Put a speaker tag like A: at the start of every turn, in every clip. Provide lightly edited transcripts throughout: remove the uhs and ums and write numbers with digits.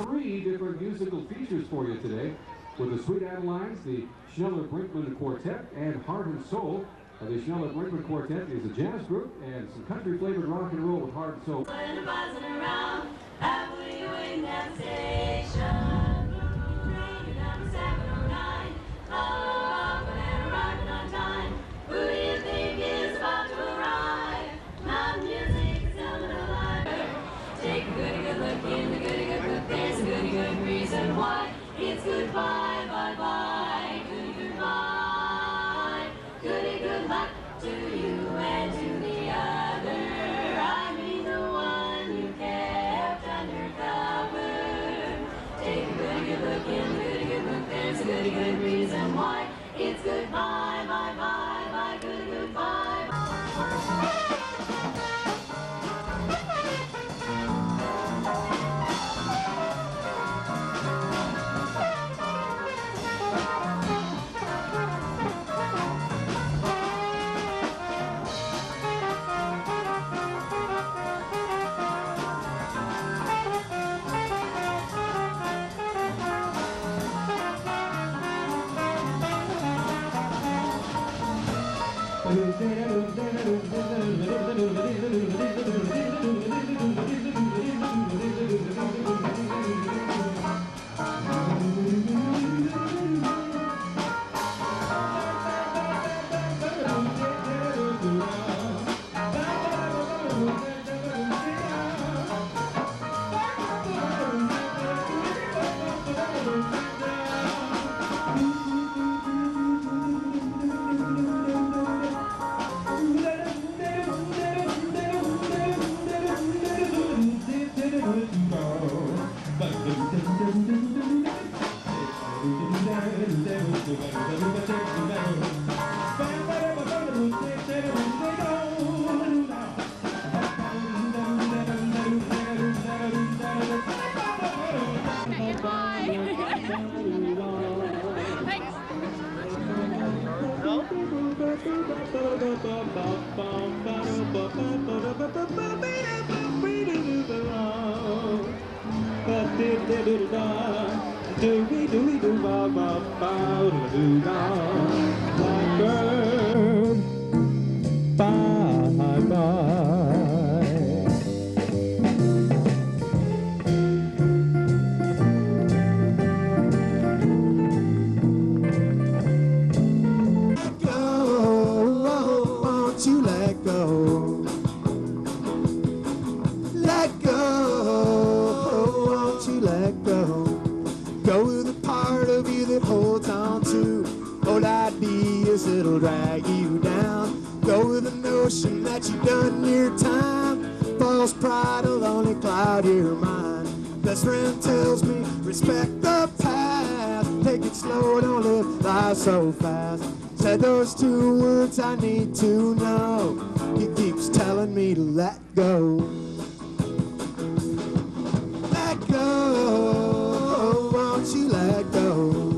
A: three different musical features for you today with the Sweet Adelines, the Schneller-Brinkman Quartet, and Heart and Soul. The Schneller-Brinkman Quartet is a jazz group and some country-flavored rock and roll with Heart and Soul.
B: It's goodbye, bye-bye, goodbye, goody good luck to you and to the other. I mean the one you kept undercover. Take a goody good look in the goody good book, there's a goody good reason why. It's goodbye, bye-bye, bye, goody goodbye.
C: Blackbird, bye-bye.
D: It'll drag you down. Go with the notion that you've done your time. False pride will only cloud your mind. Best friend tells me respect the past. Take it slow, don't live life so fast. Said those two words I need to know. He keeps telling me to let go. Let go, won't you let go?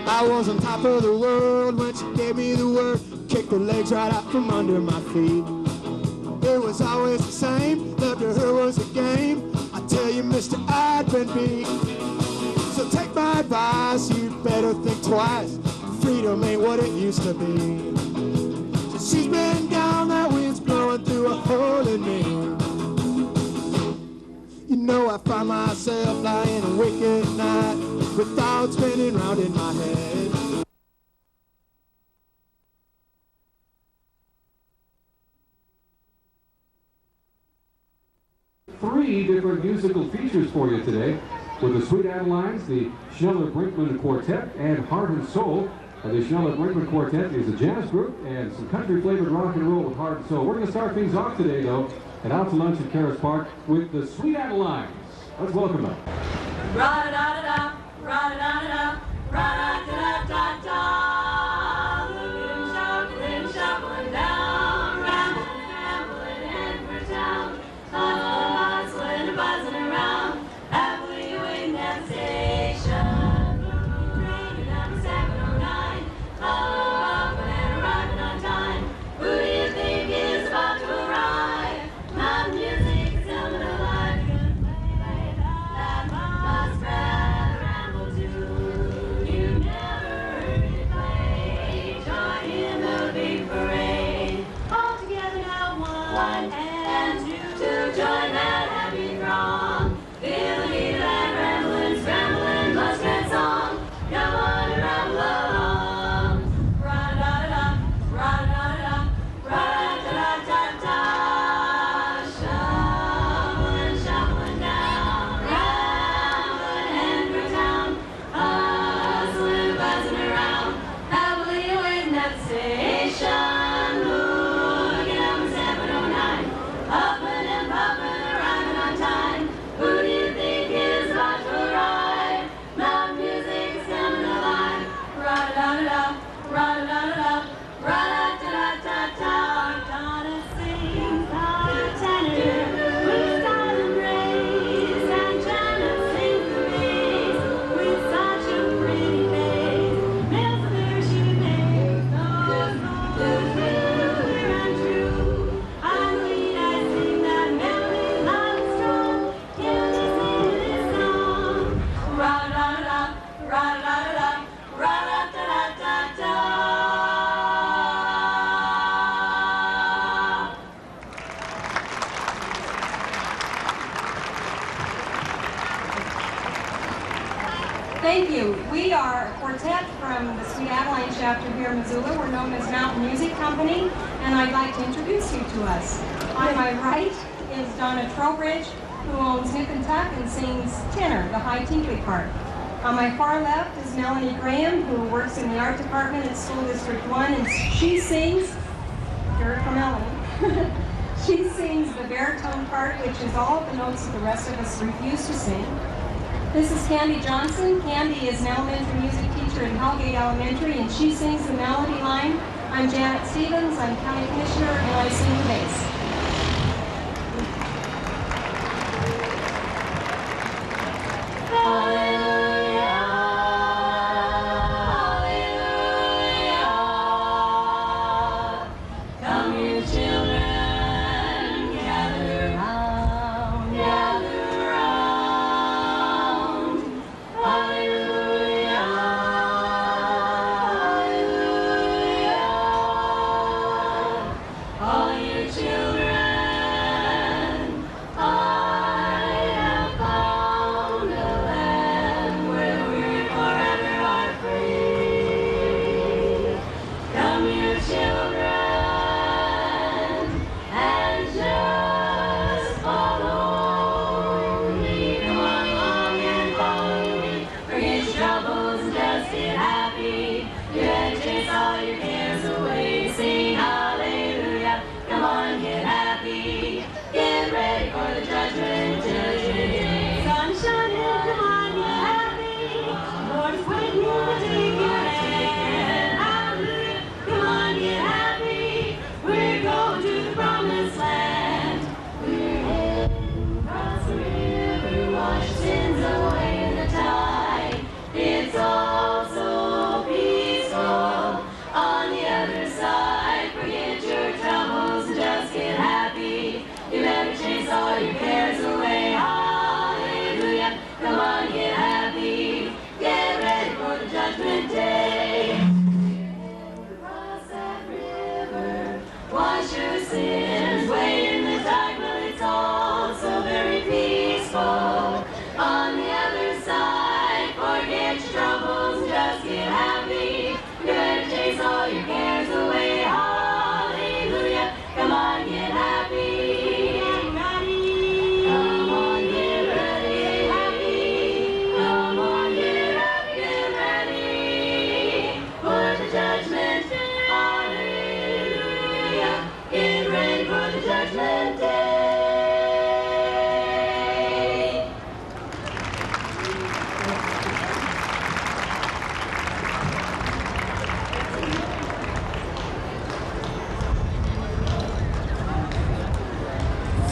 D: I was on top of the world when she gave me the word. Kicked her legs right out from under my feet. It was always the same, love to her was a game. I tell you, mister, I'd been beat. So take my advice, you'd better think twice. Freedom ain't what it used to be. Since she's been gone, that wind's blowing through a hole in me. with thoughts spinning round in my head.
A: Three different musical features for you today with the Sweet Adelines, the Schneller-Brinkmann Quartet, and Heart and Soul. The Schneller-Brinkmann Quartet is a jazz group and some country-flavored rock and roll with Heart and Soul. We're going to start things off today, though, at Out to Lunch at Caras Park with the Sweet Adelines. Let's welcome them.
B: Ra-da-da-da-da, ra-da-da-da-da, ra-da-da-da-da-da. Look at him shuffling down, rambling, rambling, heading for town. Hustling, buzzing around, happily waiting at the station. Raining down 709, up and arriving on time. Who do you think is about to arrive? My music is coming alive. That must ramble too. You never heard it play. Join in the big parade. All together now, one and two. To join that happy throng. Feel the beat of that rambling, scrambling muskrat song. Come on and ramble along. Ra-da-da-da, ra-da-da-da, ra-da-da-da-da. Shuffling, shuffling down, rambling, heading for town. Hustling, buzzing around, happily waiting at the station. Looking up at 709, huffing and puffing, arriving on time. Who do you think is about to arrive? My music is coming alive. Ra-da-da-da-da, ra-da-da-da-da, ra-da-da-da-da-da. Our daughter sings our tenor with style and grace, and Janet sings the bass with such a pretty face. Mills the bear she makes, those true and true. I lead, I sing that melody loud and strong. Can you sing this song? Ra-da-da-da, ra-da-da-da, ra-da-da-da-da-da.
E: Thank you. We are a quartet from the Sweet Adeline chapter here in Missoula. We're known as Mountain Music Company, and I'd like to introduce you to us. On my right is Donna Trowbridge, who owns Nip and Tuck and sings tenor, the high tinkly part. On my far left is Melanie Graham, who works in the art department at School District 1, and she sings, hear it from Melanie, she sings the baritone part, which is all of the notes that the rest of us refuse to sing. This is Candy Johnson. Candy is an elementary music teacher in Hellgate Elementary, and she sings the melody line. I'm Janet Stevens. I'm county commissioner, and I sing the bass.
B: Hallelujah. Come here, children, gather round, gather round. Hallelujah, hallelujah. All you children.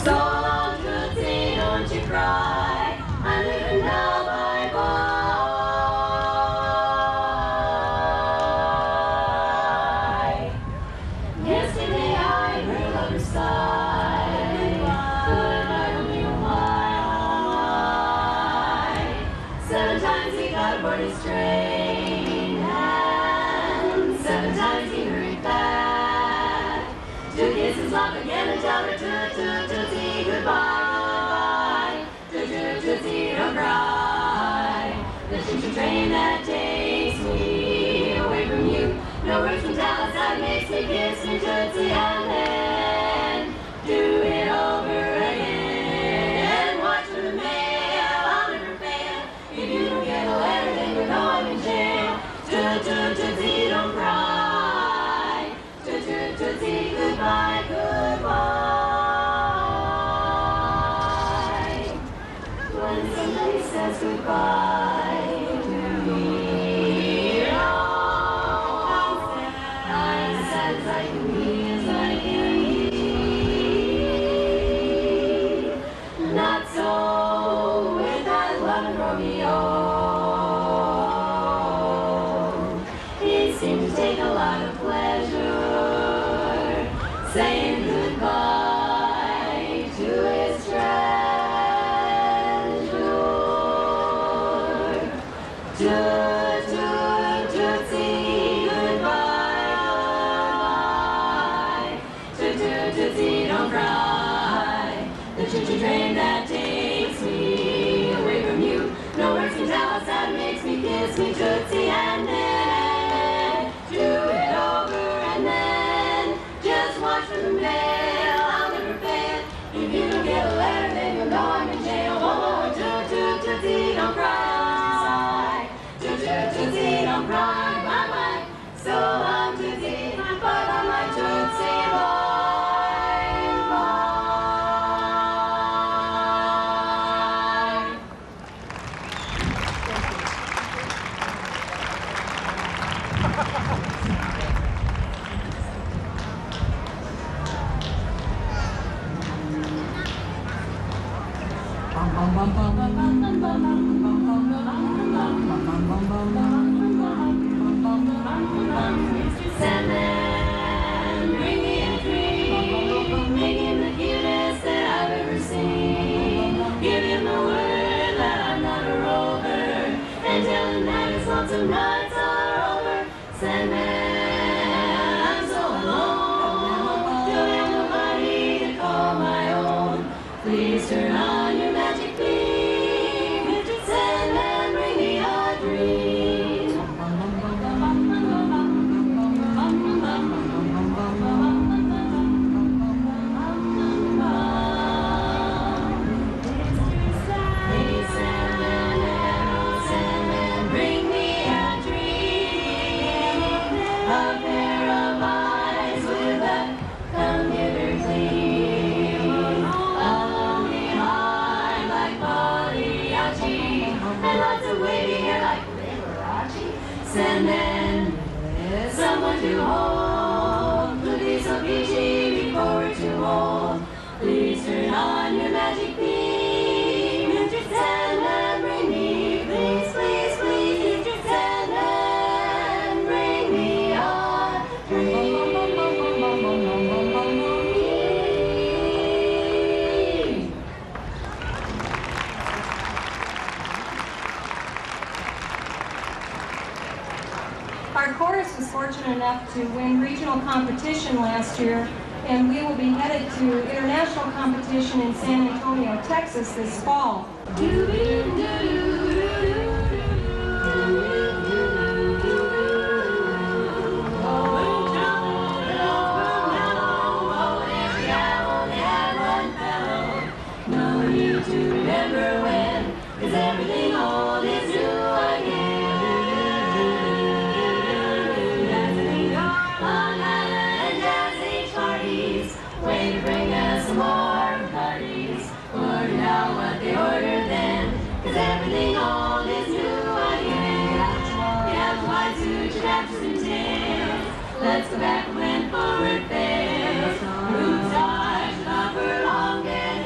B: So long, Tootsie, don't you cry. I'm leaving now, bye-bye. Yesterday I heard a lover sigh. Goodbye, only a while. 7 times he got aboard his train, and 7 times he hurried back to kiss his love again and tell her Tootsie goodbye. Tootsie, don't cry. The choo-choo train that takes me away from you. No words can tell us how it makes me kiss me Tootsie and then do it over again. Watch for the mail, I'll never fail. If you don't get a letter, then you know I'm in jail. Tootsie, don't cry. Tootsie, goodbye, goodbye. When somebody says goodbye to me, oh, how sad as I can be, as I can be. Not so with that love and Romeo. He seemed to take a lot of pleasure saying goodbye to his treasure. Tootsie, goodbye. Tootsie, don't cry. The choo-choo train that takes me away from you. No words can tell us how it makes me kiss me Tootsie and then do it over and then just watch for the mail. I'll never fail. If you don't get a letter, then you'll know I'm in jail. Oh, Tootsie, don't cry. Tootsie, don't cry. Bye-bye. So long, Tootsie. Bye-bye, my Tootsie. Bye-bye. Sandman, bring me a dream. Make him the cutest that I've ever seen. Give him the word that I'm not a rover, and tell him that his lonesome nights are over. Sandman, I'm so alone. Don't have nobody to call my own. Please turn on your magic beam. Sandman, bring me a dream. Hey, Sandman, bring me a dream. A pair of eyes with a come-hither gleam. A lonely heart like Pagliacci, and lots of wavy hair like Liberace. Sandman, someone to hold, could be so peachy before we're too old. Please turn on your magic beam. Sandman, bring me, please, please, please. Sandman, bring me a dream.
E: Our chorus was fortunate enough to win regional competition last year, and we will be headed to international competition in San Antonio, Texas this fall.
B: No need to remember when, 'cause everything old is new again. Long Island Jazz Age parties, way to bring us more parties. Order now what they ordered then, 'cause everything old is new again. We have wide suits, chapters and tails. Let's go back and went forward fails. Moon stars, upper long and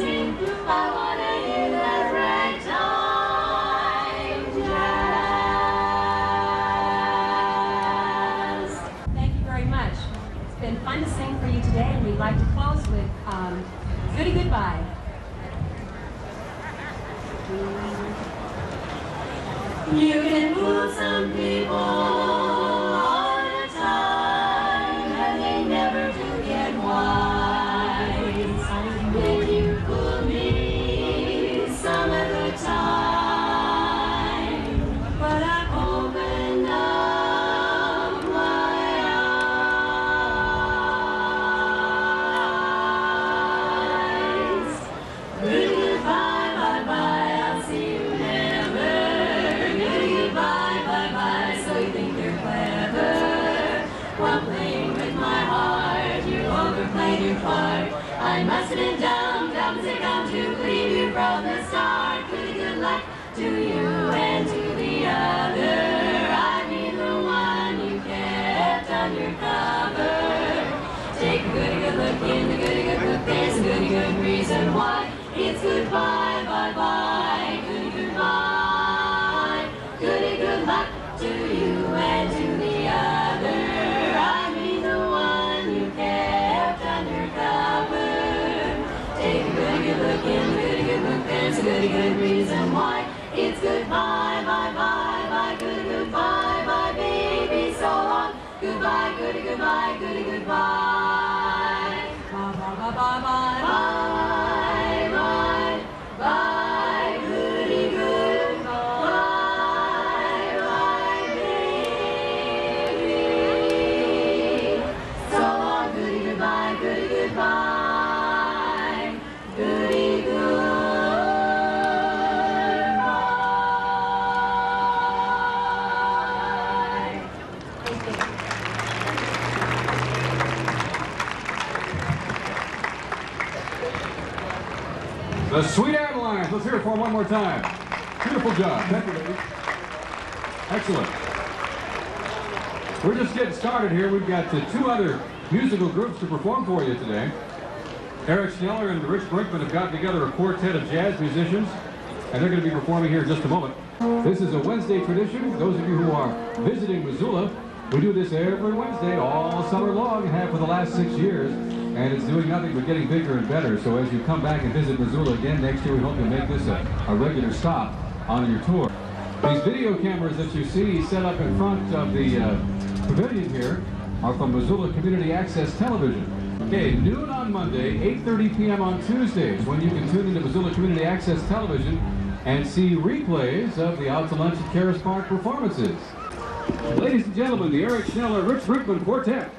B: sing. I wanna hear that ragtime jazz.
E: Thank you very much. It's been fun to sing for you today, and we'd like to close with Goody Goodbye.
B: You can fool some people all the time, and they never do get wise. Then you fool me some of the time, but I've opened up my eyes. Goody goodbye, bye bye, I'll see you never. Goody goodbye, bye bye, so you think you're clever. While playing with my heart, you overplayed your part. I must have been dumb, dumb as they come to leave you from the start. Goody good luck to you and to the other. I mean the one you kept undercover. Take a goody good look in the goody good book. There's a goody good reason why. It's goodbye, bye bye, goody goodbye. Goody good luck to you and to the other. I mean the one you kept undercover. Take a goody good look in the goody good book. There's a goody good reason why. It's goodbye, bye bye, bye, goody goodbye, bye, baby, so long. Goodbye, goody goodbye, goody goodbye.
E: Bye, bye, bye, bye, bye.
B: Bye, bye, bye, goody goodbye, bye, baby. So long, goody goodbye, goody goodbye, goody goodbye.
E: Thank you.
A: The Sweet Adelines. Let's hear it for them one more time. Beautiful job. Thank you, ladies. Excellent. We're just getting started here. We've got two other musical groups to perform for you today. Eric Schneller and Rich Brinkman have gotten together a quartet of jazz musicians, and they're going to be performing here in just a moment. This is a Wednesday tradition. Those of you who are visiting Missoula, we do this every Wednesday all summer long and have for the last 6 years. And it's doing nothing but getting bigger and better. So as you come back and visit Missoula again next year, we hope to make this a regular stop on your tour. These video cameras that you see set up in front of the pavilion here are from Missoula Community Access Television. Okay, noon on Monday, 8:30 p.m. on Tuesdays, when you can tune into Missoula Community Access Television and see replays of the Out to Lunch at Caras Park performances. Ladies and gentlemen, the Eric Schneller Rich Brinkman Quartet.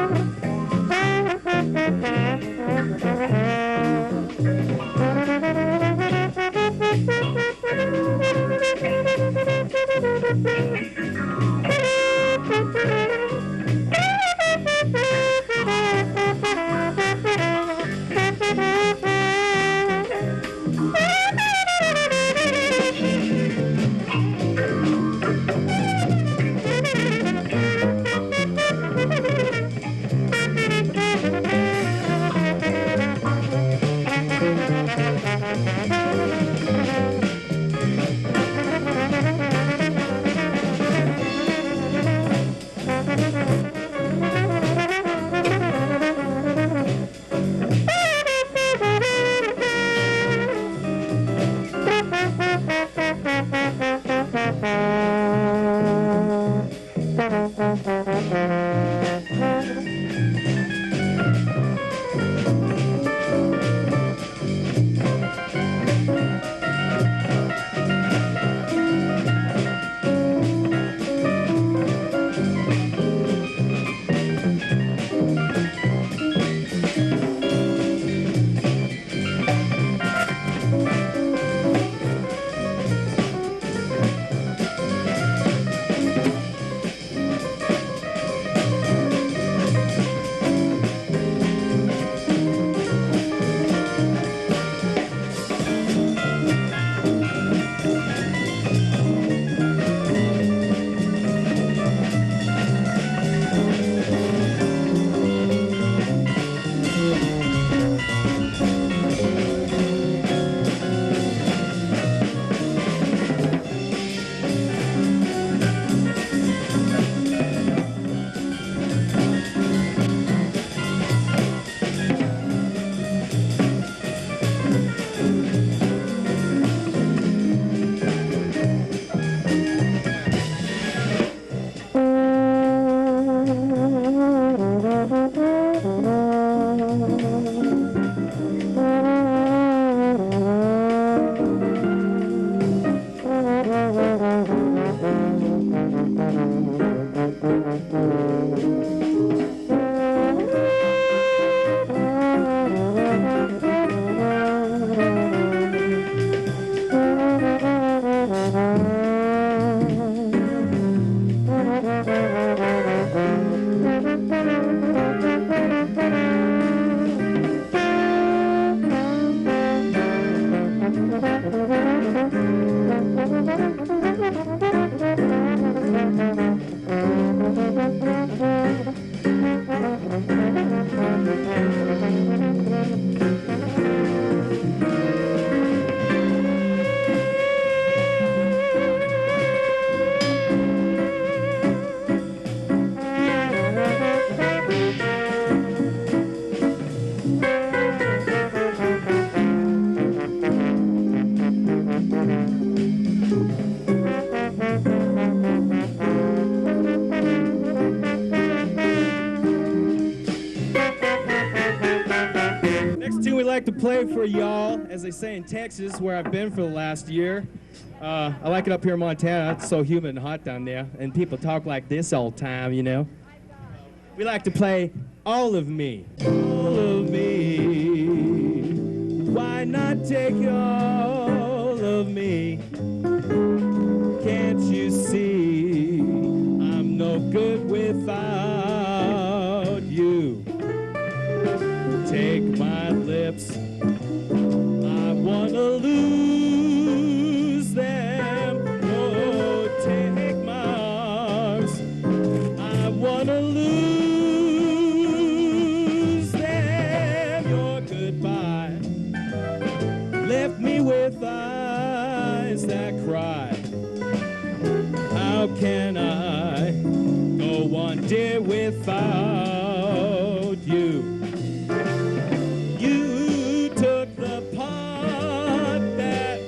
F: Thank you.
C: like to play for y'all, as they say in Texas, where I've been for the last year. I like it up here in Montana. It's so humid and hot down there, and people talk like this all the time, you know. We like to play All of Me. All of me. Why not take all of me? Can't you see I'm no good without you? Take my lips, I wanna lose them. Oh, take my arms, I wanna lose them. Your goodbye left me with eyes that cry. How can I go on, dear, without you? You took the part that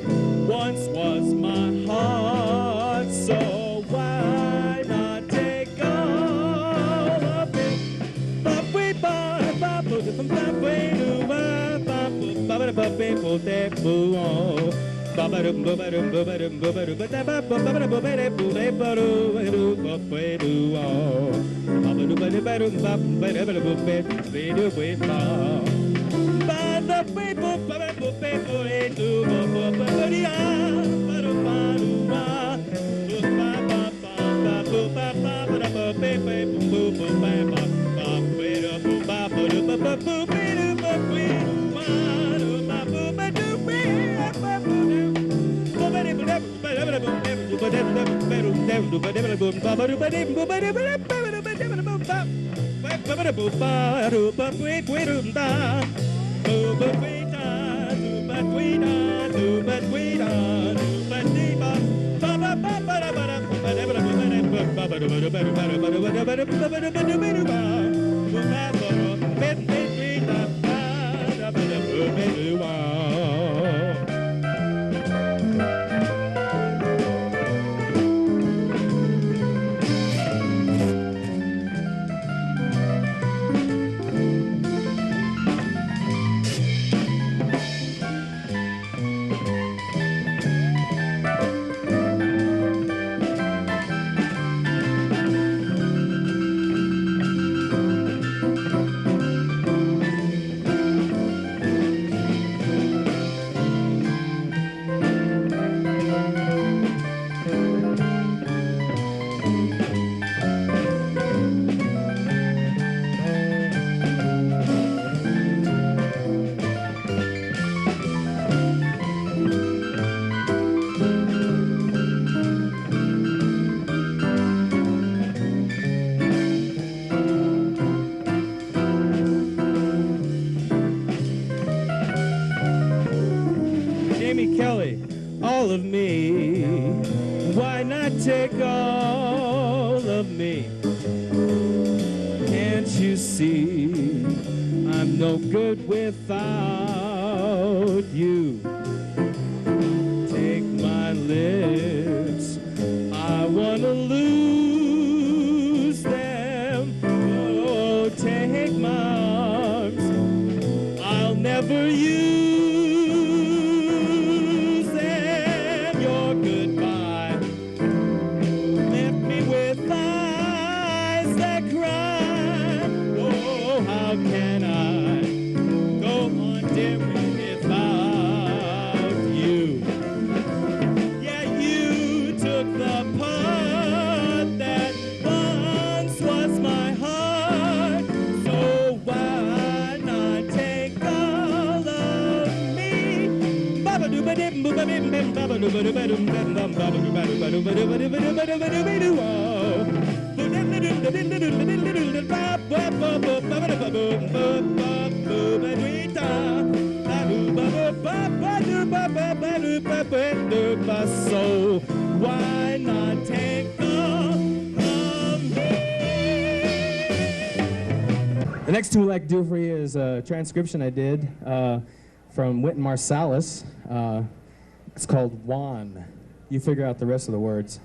C: once was my heart, so why not take all of it? Kelly, all of me. Why not take all of me? Can't you see I'm no good without you? Take my lips, I wanna lose them. Oh, take my arms, I'll never use. So why not take all of me? The next two I'd like to do for you is a transcription I did from Wynton Marsalis. It's called Juan. You figure out the rest of the words.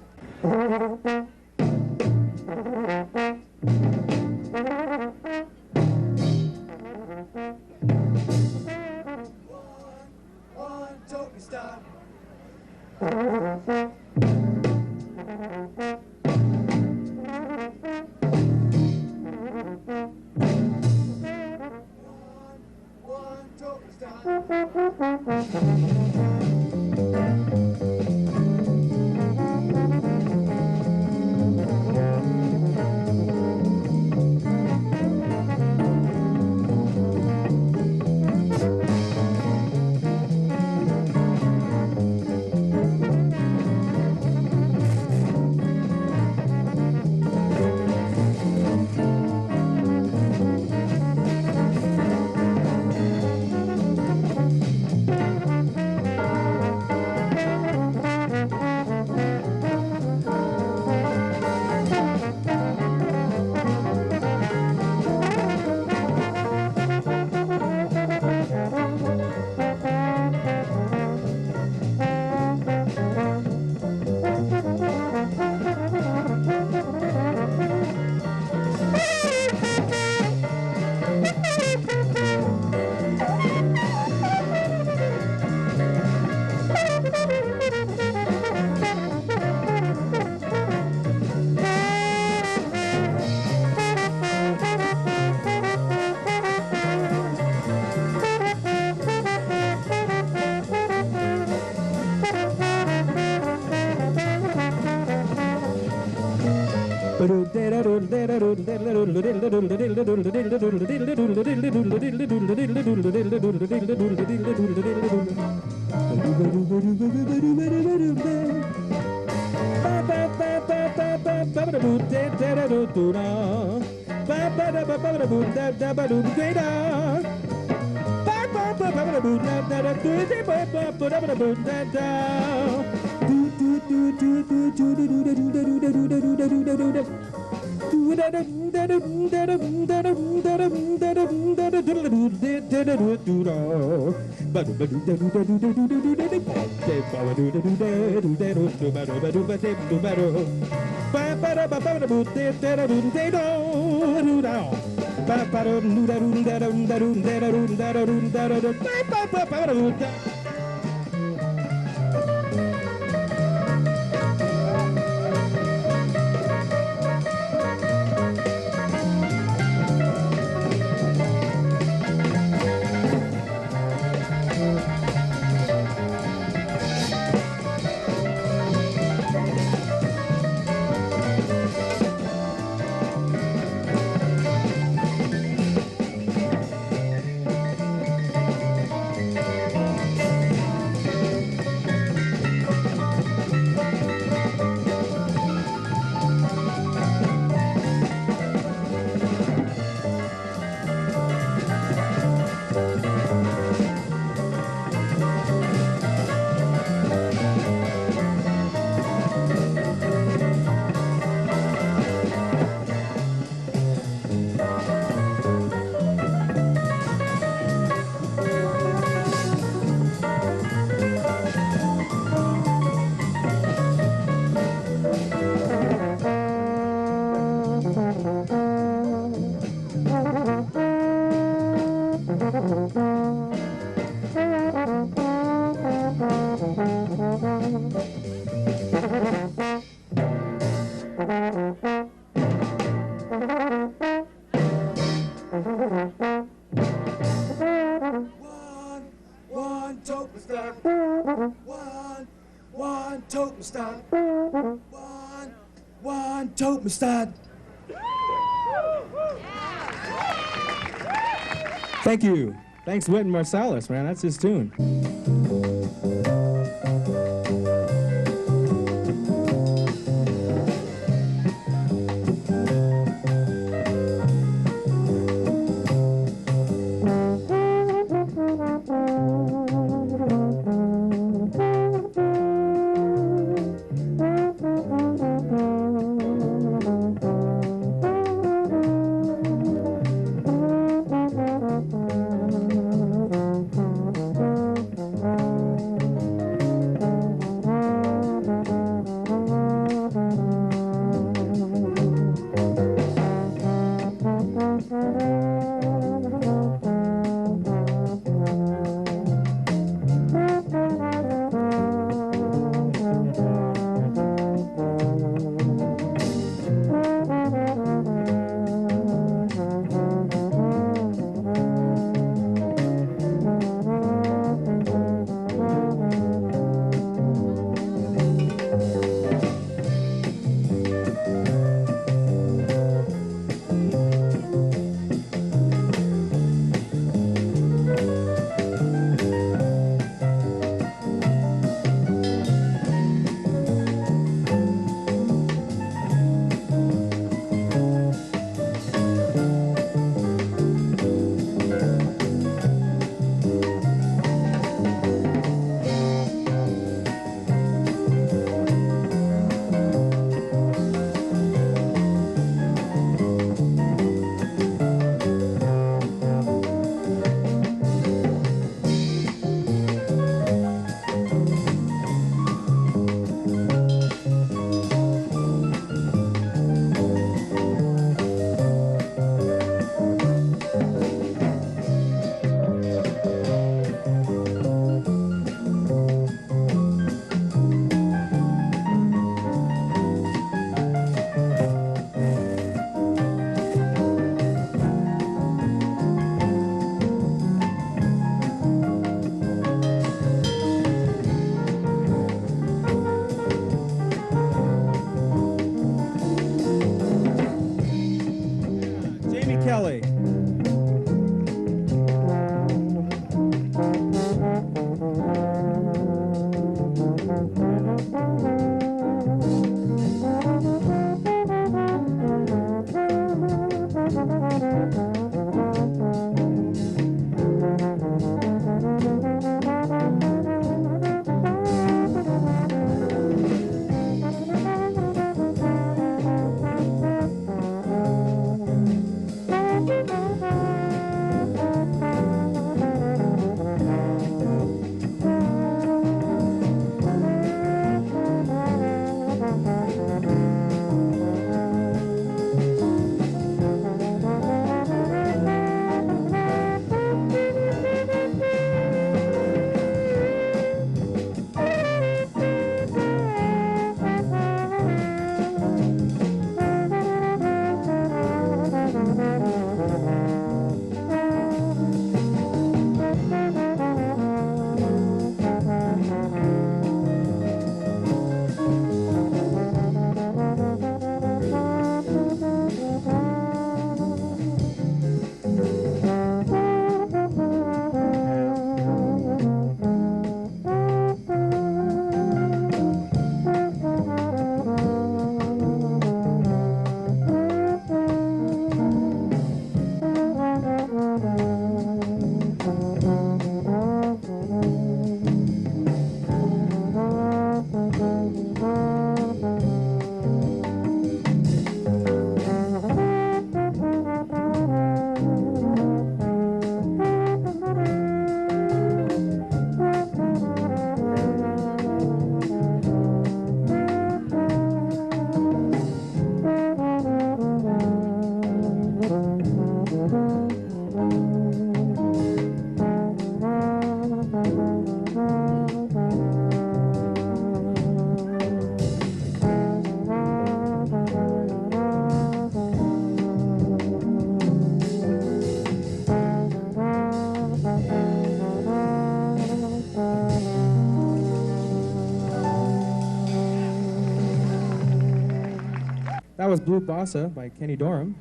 C: Thank you. Thanks, Wynton Marsalis, man. That's his tune. Kelly. That was Blue Bossa by Kenny Dorham.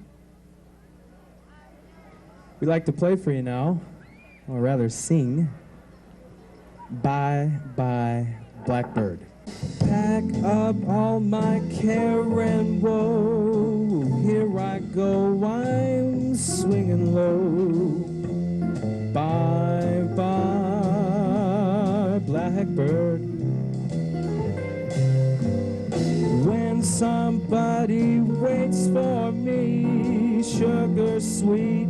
C: We'd like to play for you now, or rather sing, Bye Bye Blackbird. Pack up all my care and woe, here I go, I'm swinging low. Bye bye Blackbird. When somebody waits for me, sugar sweet,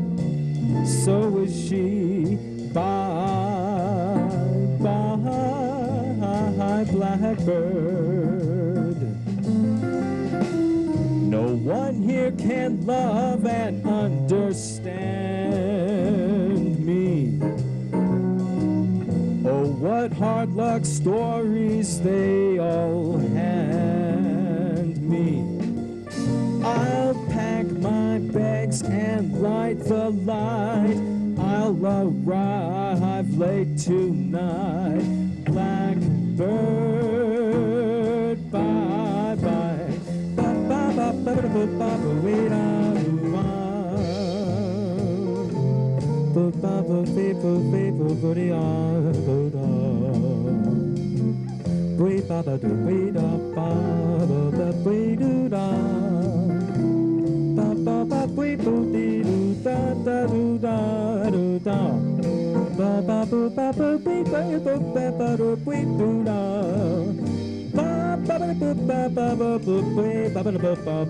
C: so is she. Bye, bye, Blackbird. No one here can love and understand me. Oh, what hard luck stories they all hand me. I'll pack my bags and light the light. I'll arrive late tonight. Blackbird, bye bye. Ba ba ba ba ba ba ba ba ba ba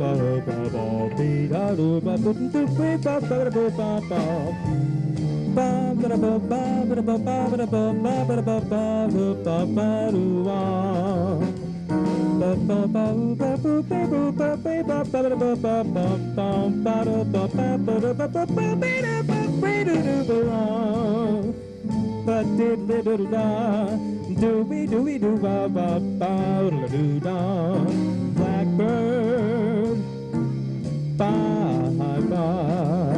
C: ba Blackbird, bye bye.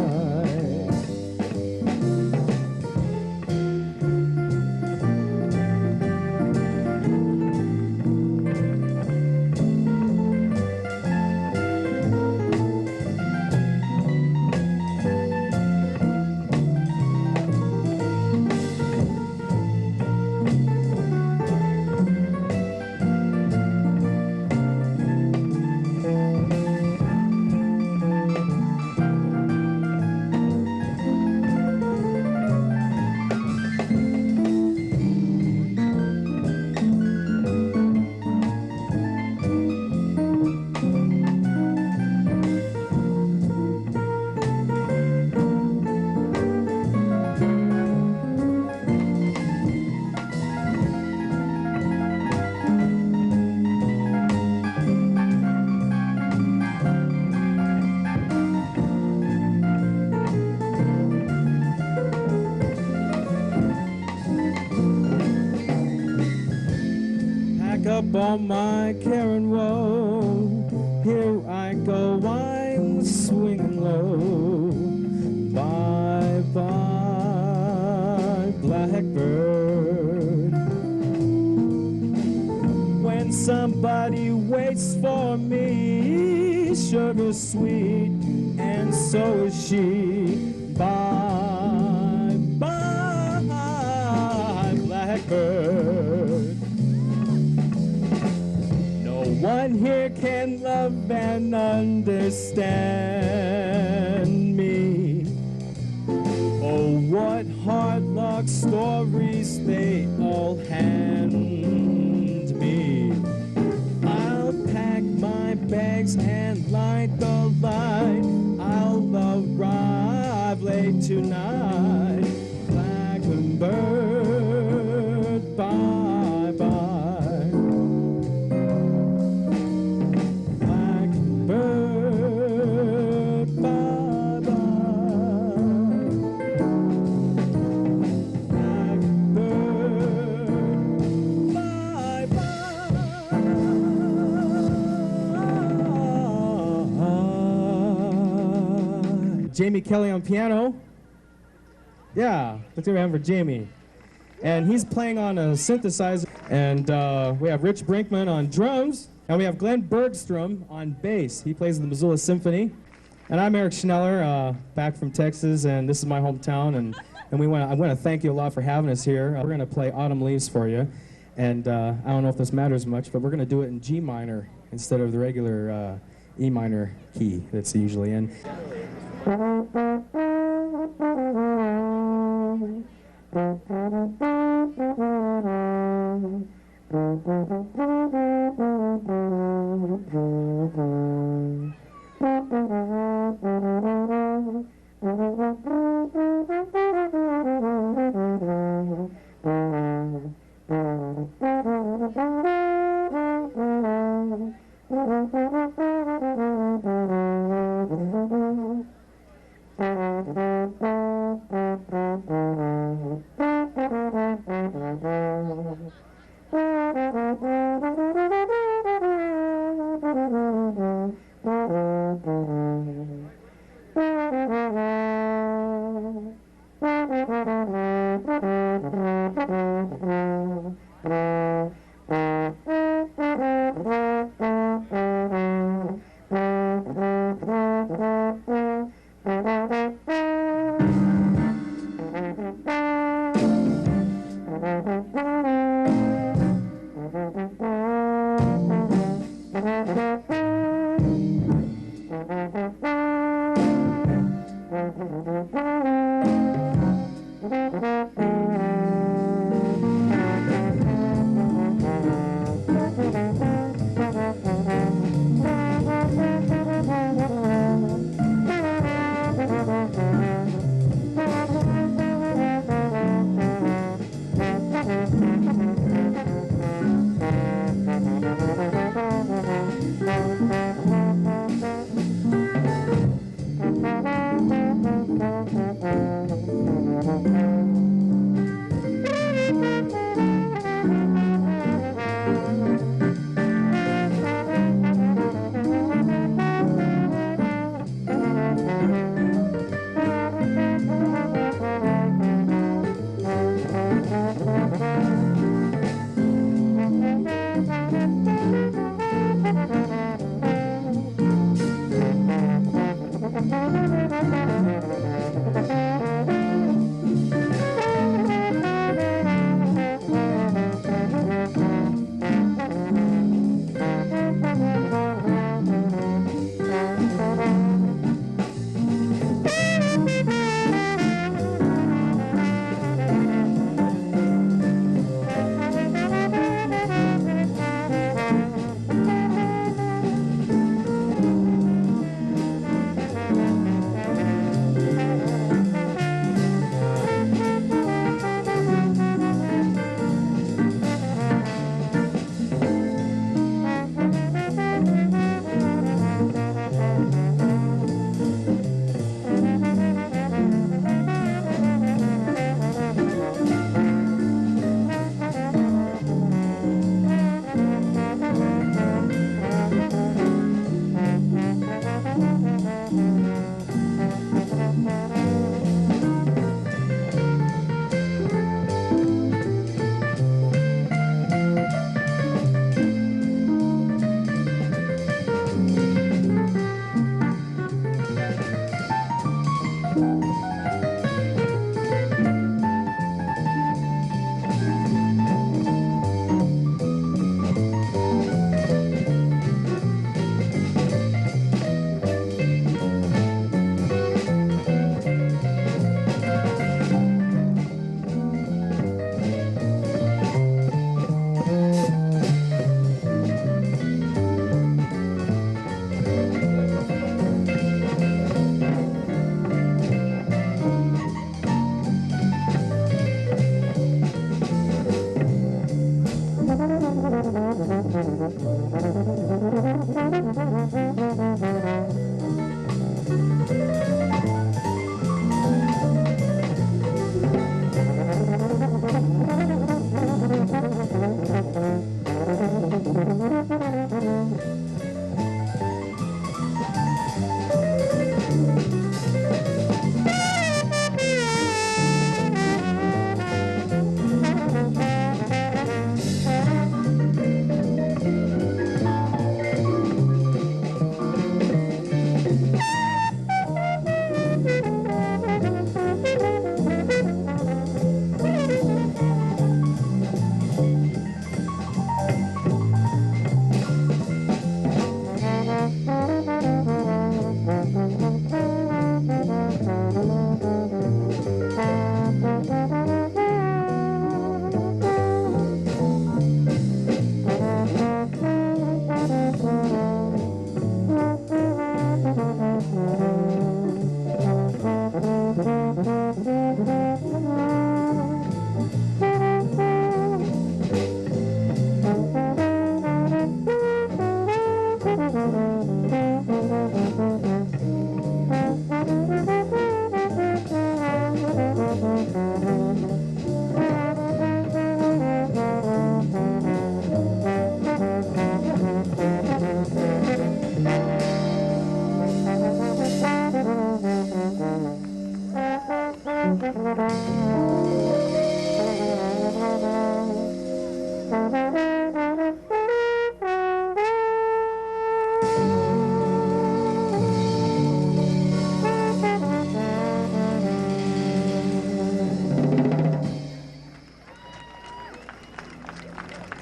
C: up all my care and woe. Here I go, I'm swinging low. Bye bye, blackbird. When somebody waits for me, sugar sweet, and so is she. Bye bye, blackbird. No one here can love and understand me. Oh, what hard luck stories they all hand me. I'll pack my bags and light the light. I'll arrive late tonight. Blackbird, bye bye. Blackbird, bye bye. Blackbird, bye bye. Jamie Kelly on piano. Yeah, let's give a hand for Jamie. And he's playing on a synthesizer. And we have Rich Brinkman on drums. And we have Glenn Bergstrom on bass. He plays in the Missoula Symphony. And I'm Eric Schneller, back from Texas, and this is my hometown. And I want to thank you a lot for having us here. We're going to play Autumn Leaves for you. And I don't know if this matters much, but we're going to do it in G minor instead of the regular E minor key that's usually in.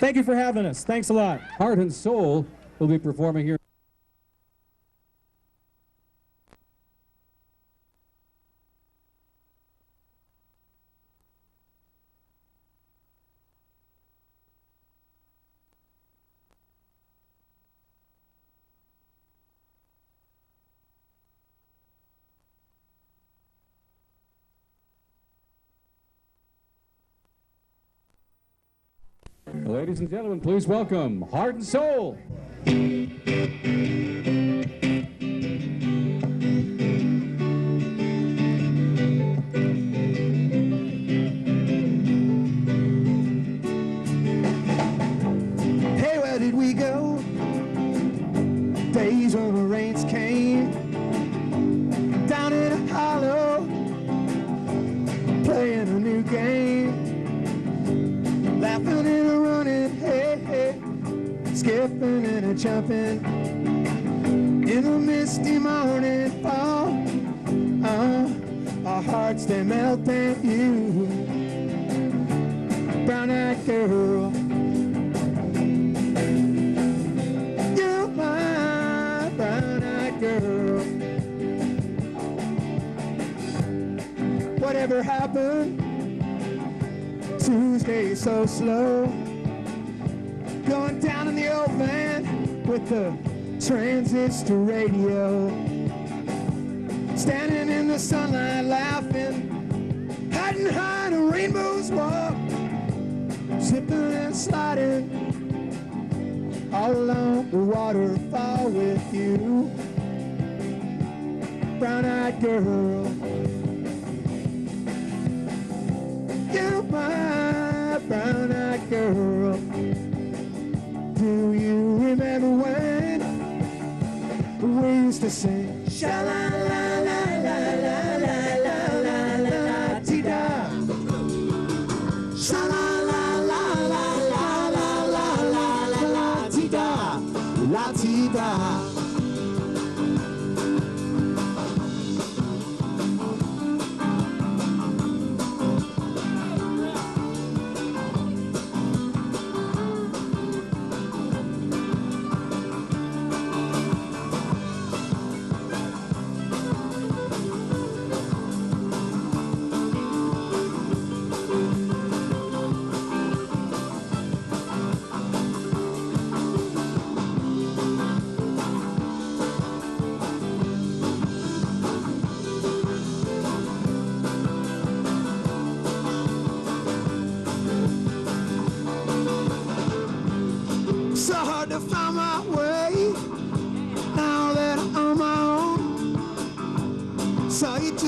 C: Thank you for having us. Thanks a lot.
A: Heart and Soul will be performing here. Ladies and gentlemen, please welcome Heart and Soul.
D: Hey, where did we go? Days when the rains came down in a hollow, playing a new game, laughing and a running, hey, hey, skipping and a jumping in the misty morning fall. Our hearts they melt at you, brown-eyed girl. You're my brown-eyed girl. Whatever happened? Tuesday so slow, going down in the old van with the transistor radio, standing in the sunlight laughing, hiding behind a rainbow's walk, zipping and sliding all along the waterfall with you, brown-eyed girl. You're my brown-eyed girl. Do you remember when we used to sing sha-la-la-la-la-la-la-la-la-la-la-la-ti-da, sha-la-la-la-la-la-la-la-la-la-ti-da, la-ti-da.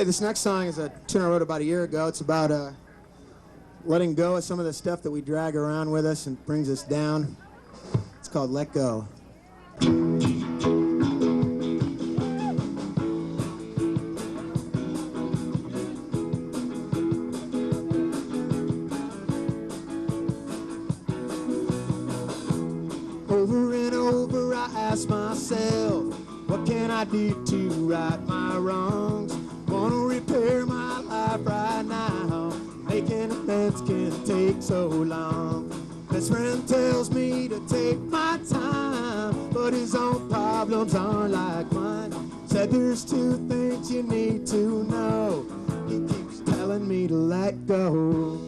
D: Okay, this next song is a tune I wrote about a year ago. It's about letting go of some of the stuff that we drag around with us and brings us down. It's called Let Go. Over and over I ask myself, what can I do to right my wrongs? Wanna repair my life right now. Making amends can take so long. Best friend tells me to take my time, but his own problems aren't like mine. Said there's two things you need to know. He keeps telling me to let go.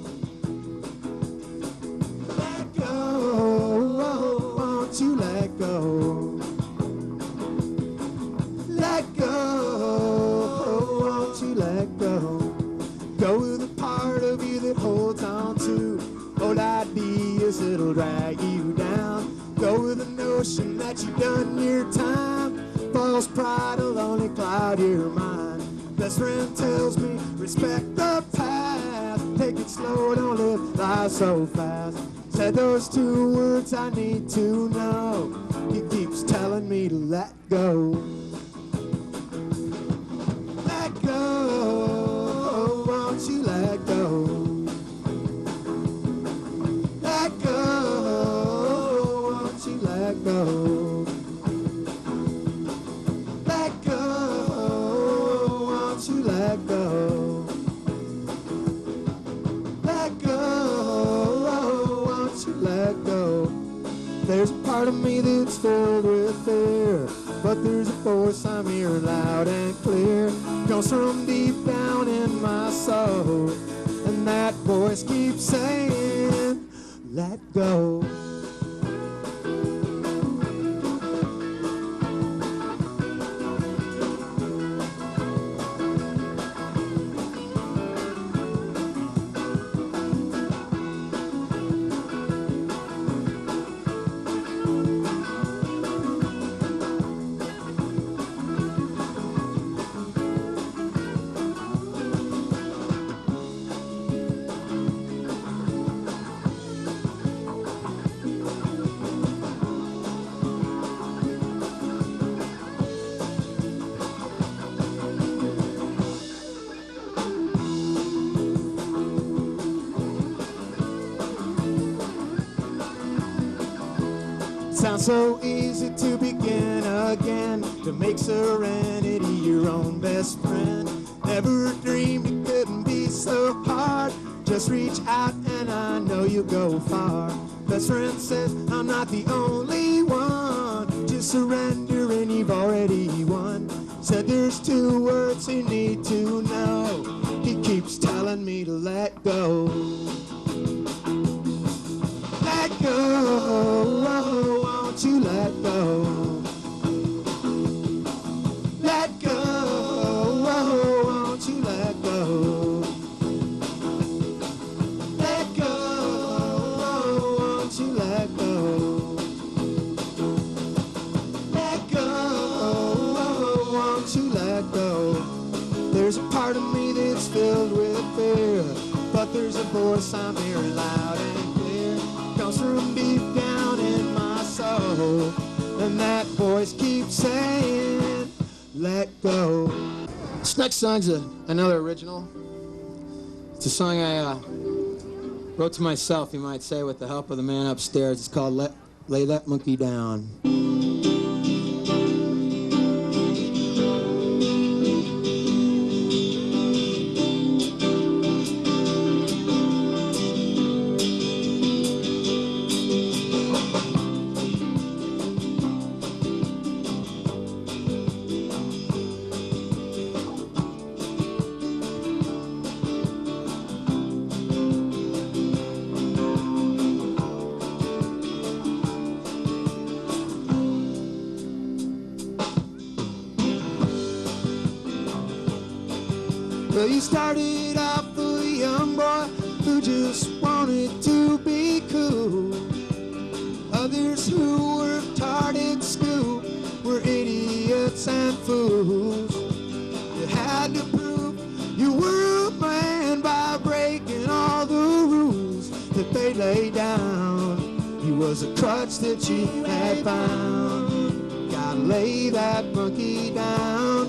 D: Let go, won't you let go? Let go, won't you let go? Go with the part of you that holds on to old ideas that'll drag you down. Go with the notion that you've done your time. False pride will only cloud your mind. Best friend tells me, respect the past. Take it slow, don't live life so fast. Said those two words I need to know. He keeps telling me to let go. Let go, won't you let go? Let go, won't you let go? Let go, won't you let go? Let go, won't you let go? There's a part of me that's filled with fear, but there's a voice I'm hearing loud and clear. Comes from deep down in my soul, and that voice keeps saying, let go. Sounds so easy to begin again, to make serenity your own best friend. Never dreamed it couldn't be so hard. Just reach out and I know you'll go far. Best friend says I'm not the only one. Just surrender and you've already won. Said there's two words you need to know. He keeps telling me to let go. Let go, won't you let go? Let go, won't you let go? Let go, won't you let go? Let go, won't you let go? There's a part of me that's filled with fear, but there's a voice I'm hearing loud and clear. Comes from deep down in my soul, and that voice keeps saying, let go. This next song's another original. It's a song I wrote to myself, you might say, with the help of the man upstairs. It's called Lay That Monkey Down. Well, you started off a young boy who just wanted to be cool. Others who worked hard at school were idiots and fools. You had to prove lay down. He was a crutch that she had found. Gotta lay that monkey down,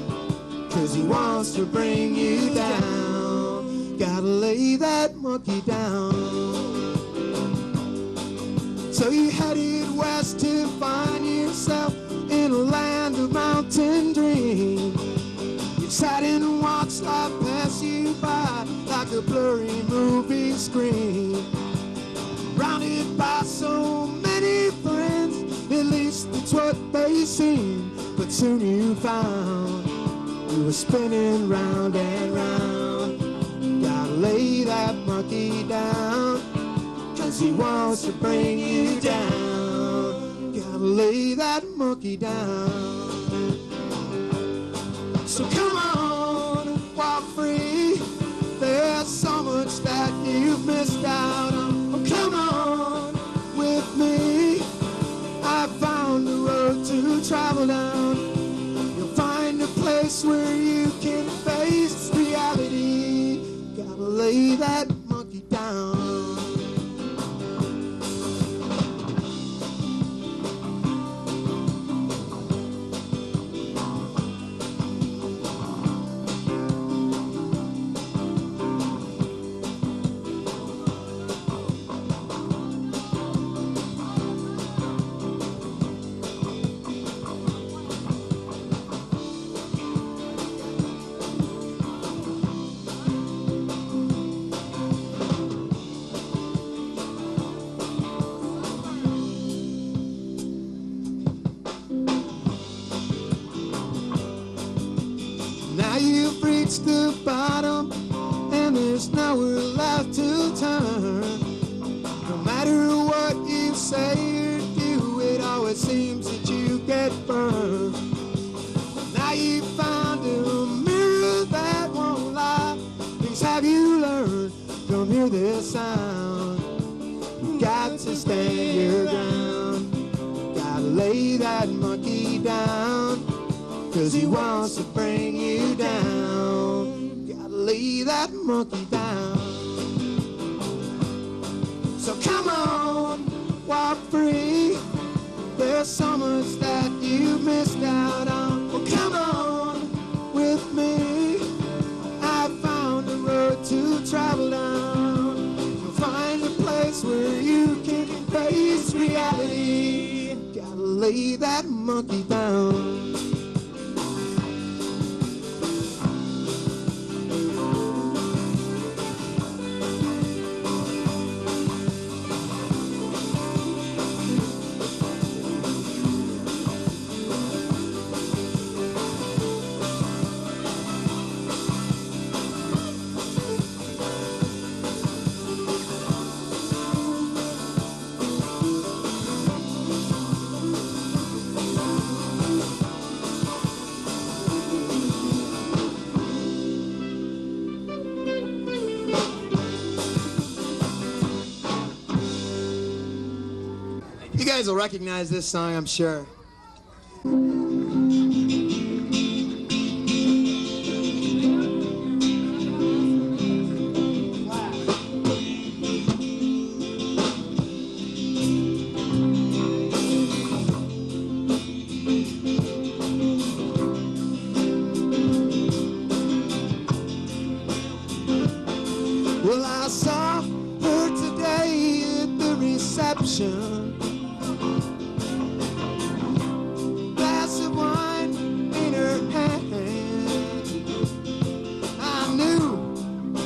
D: 'cause he wants to bring you down. Gotta lay that monkey down. So you headed west to find yourself in a land of mountain dreams. You sat and watched life pass you by like a blurry movie screen. Surrounded by so many friends, at least that's what they seem. But soon you found you were spinning round and round. Gotta lay that monkey down, 'cause he wants to bring you down. Gotta lay that monkey down. So come on, walk free. There's so much that you've missed out on. Oh, come on with me. I found a road to travel down. You'll find a place where you can face reality. Gotta lay that monkey down. Now you've reached the bottom, and there's nowhere left to turn. No matter what you say or do, it always seems that you get burned. Now you found a mirror that won't lie. Things have you learned? Don't hear this sound. You got to stand your ground. Gotta lay that monkey down, 'cause he wants to bring you down. Gotta lay that monkey down. So come on, walk free. There's so much that you missed out on. Well, come on with me. I found a road to travel down. You'll find a place where you can face reality. Gotta lay that monkey down. You guys will recognize this song, I'm sure. Well, I saw her today at the reception. Glass of wine in her hand. I knew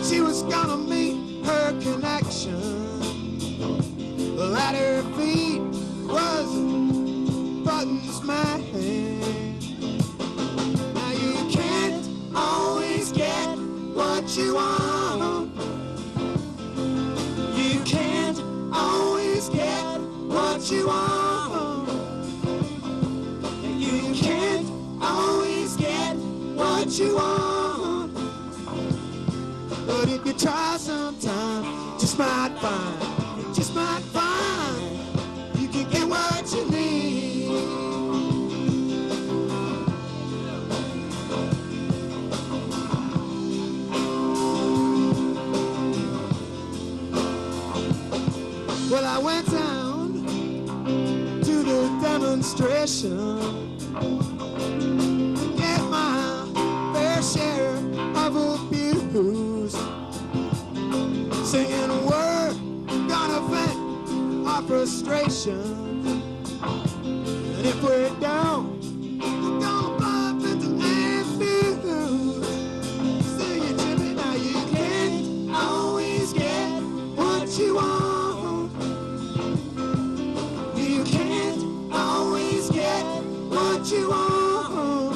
D: she was gonna meet her connection. Well, at her feet was Button's man. Now you can't always get what you want. You can't always get what you want. You can't always get what you want. But if you try sometime, just might find, just might find, you can get what you need. Well, I went down to the demonstration to get my fair share of abuse, singing a word gonna vent our frustration. And if we don't, we're gonna bump into ambulance. Sing it, Jimmy, now you can't always get what you want. You can't always get what you want.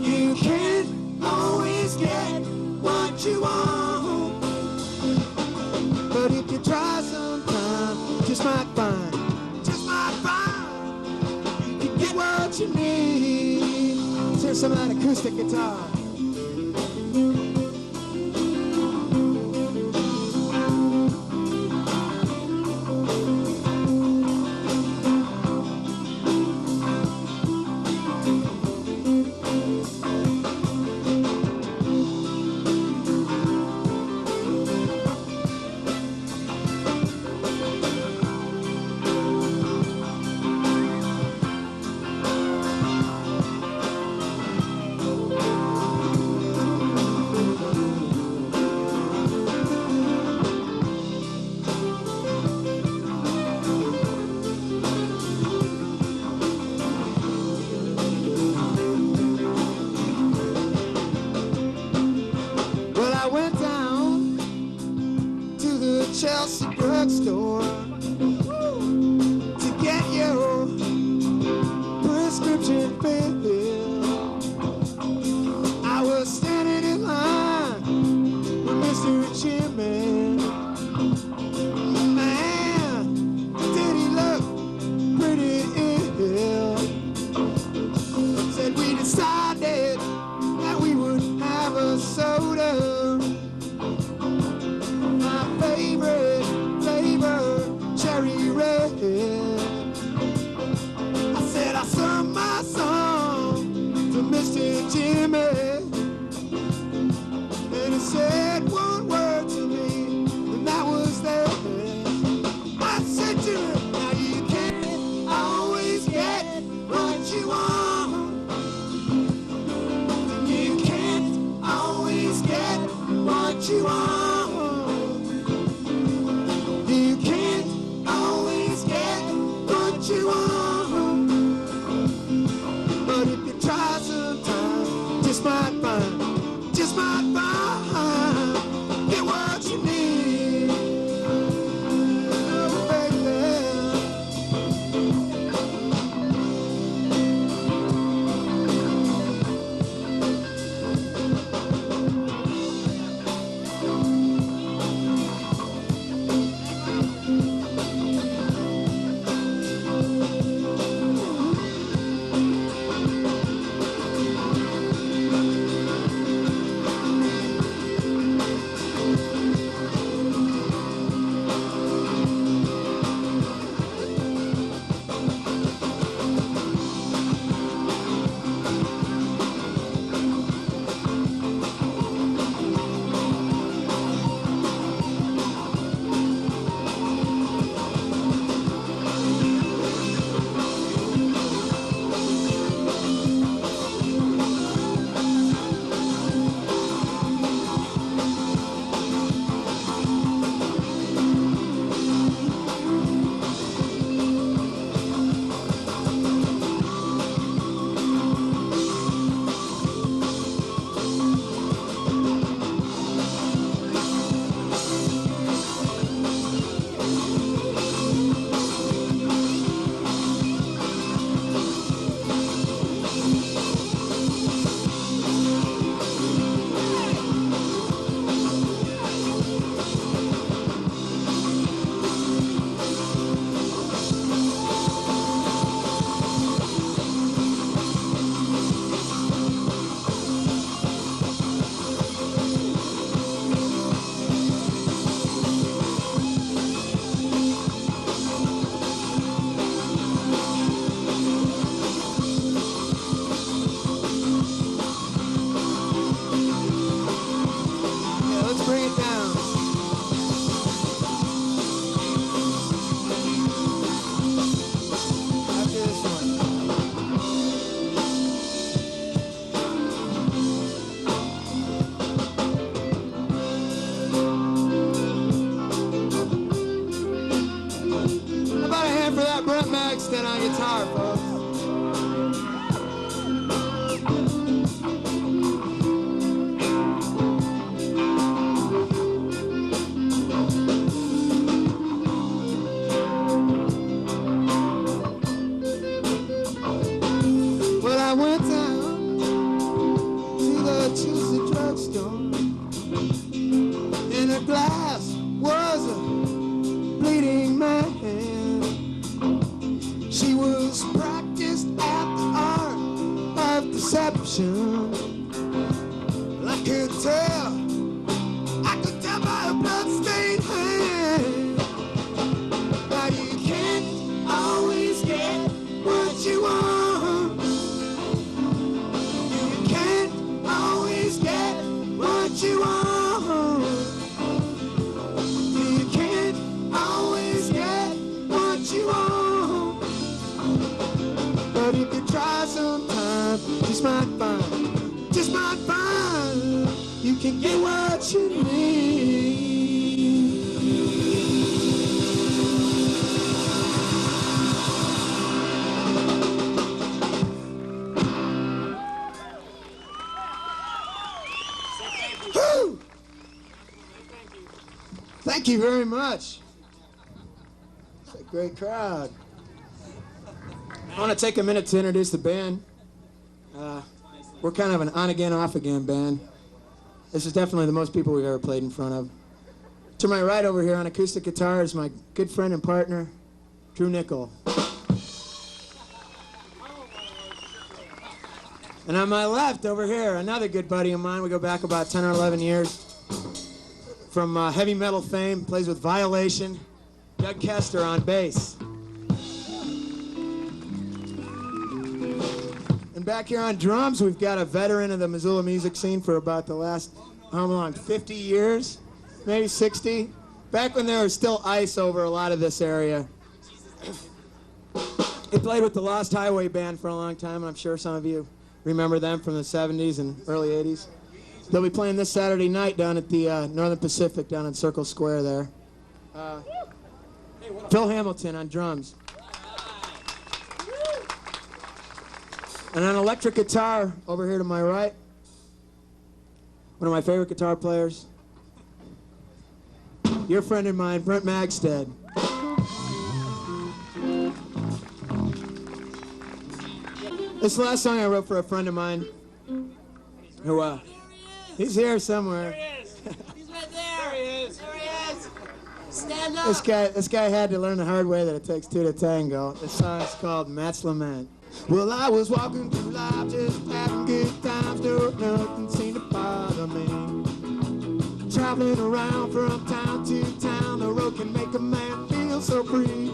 D: You can't always get what you want. But if you try sometime, you just might find, you can get what you need. Let's hear some of that acoustic guitar. Well, I went down to the Chelsea drugstore to get your prescription filled. I was standing in line with Mr. Jimmy. Man, did he look pretty ill. Said we decided that we would have a soda. My favorite flavor Magstead on guitar, folks. Well, I went down to the Tuesday drugstore, and a glass was a bleeding man. She was practiced at the art of deception. I could tell by her bloodstained hand that you can't always get what you want. You can't always get what you want. You can't always get what you want. But if you try sometime, just might find, you can get what you need. Woo! Thank you very much. It's a great crowd. I want to take a minute to introduce the band. We're kind of an on-again, off-again band. This is definitely the most people we've ever played in front of. To my right over here on acoustic guitar is my good friend and partner, Drew Nickel. And on my left over here, another good buddy of mine. We go back about 10 or 11 years. From heavy metal fame, plays with Violation, Doug Kester on bass. And back here on drums, we've got a veteran of the Missoula music scene for about the last, how long, 50 years? Maybe 60? Back when there was still ice over a lot of this area. He played with the Lost Highway Band for a long time, and I'm sure some of you remember them from the 70s and early 80s. They'll be playing this Saturday night down at the Northern Pacific down in Circle Square there. Phil Hamilton on drums. And on electric guitar, over here to my right, one of my favorite guitar players, your friend of mine, Brent Magstead. This is the last song I wrote for a friend of mine who, he's here somewhere.
F: There he is. He's right there. There he is. There he is. Stand up.
D: This guy had to learn the hard way that it takes two to tango. This song's called Matt's Lament. Well, I was walking through life just having good times, doing nothing seemed to bother me. Traveling around from town to town, the road can make a man feel so free.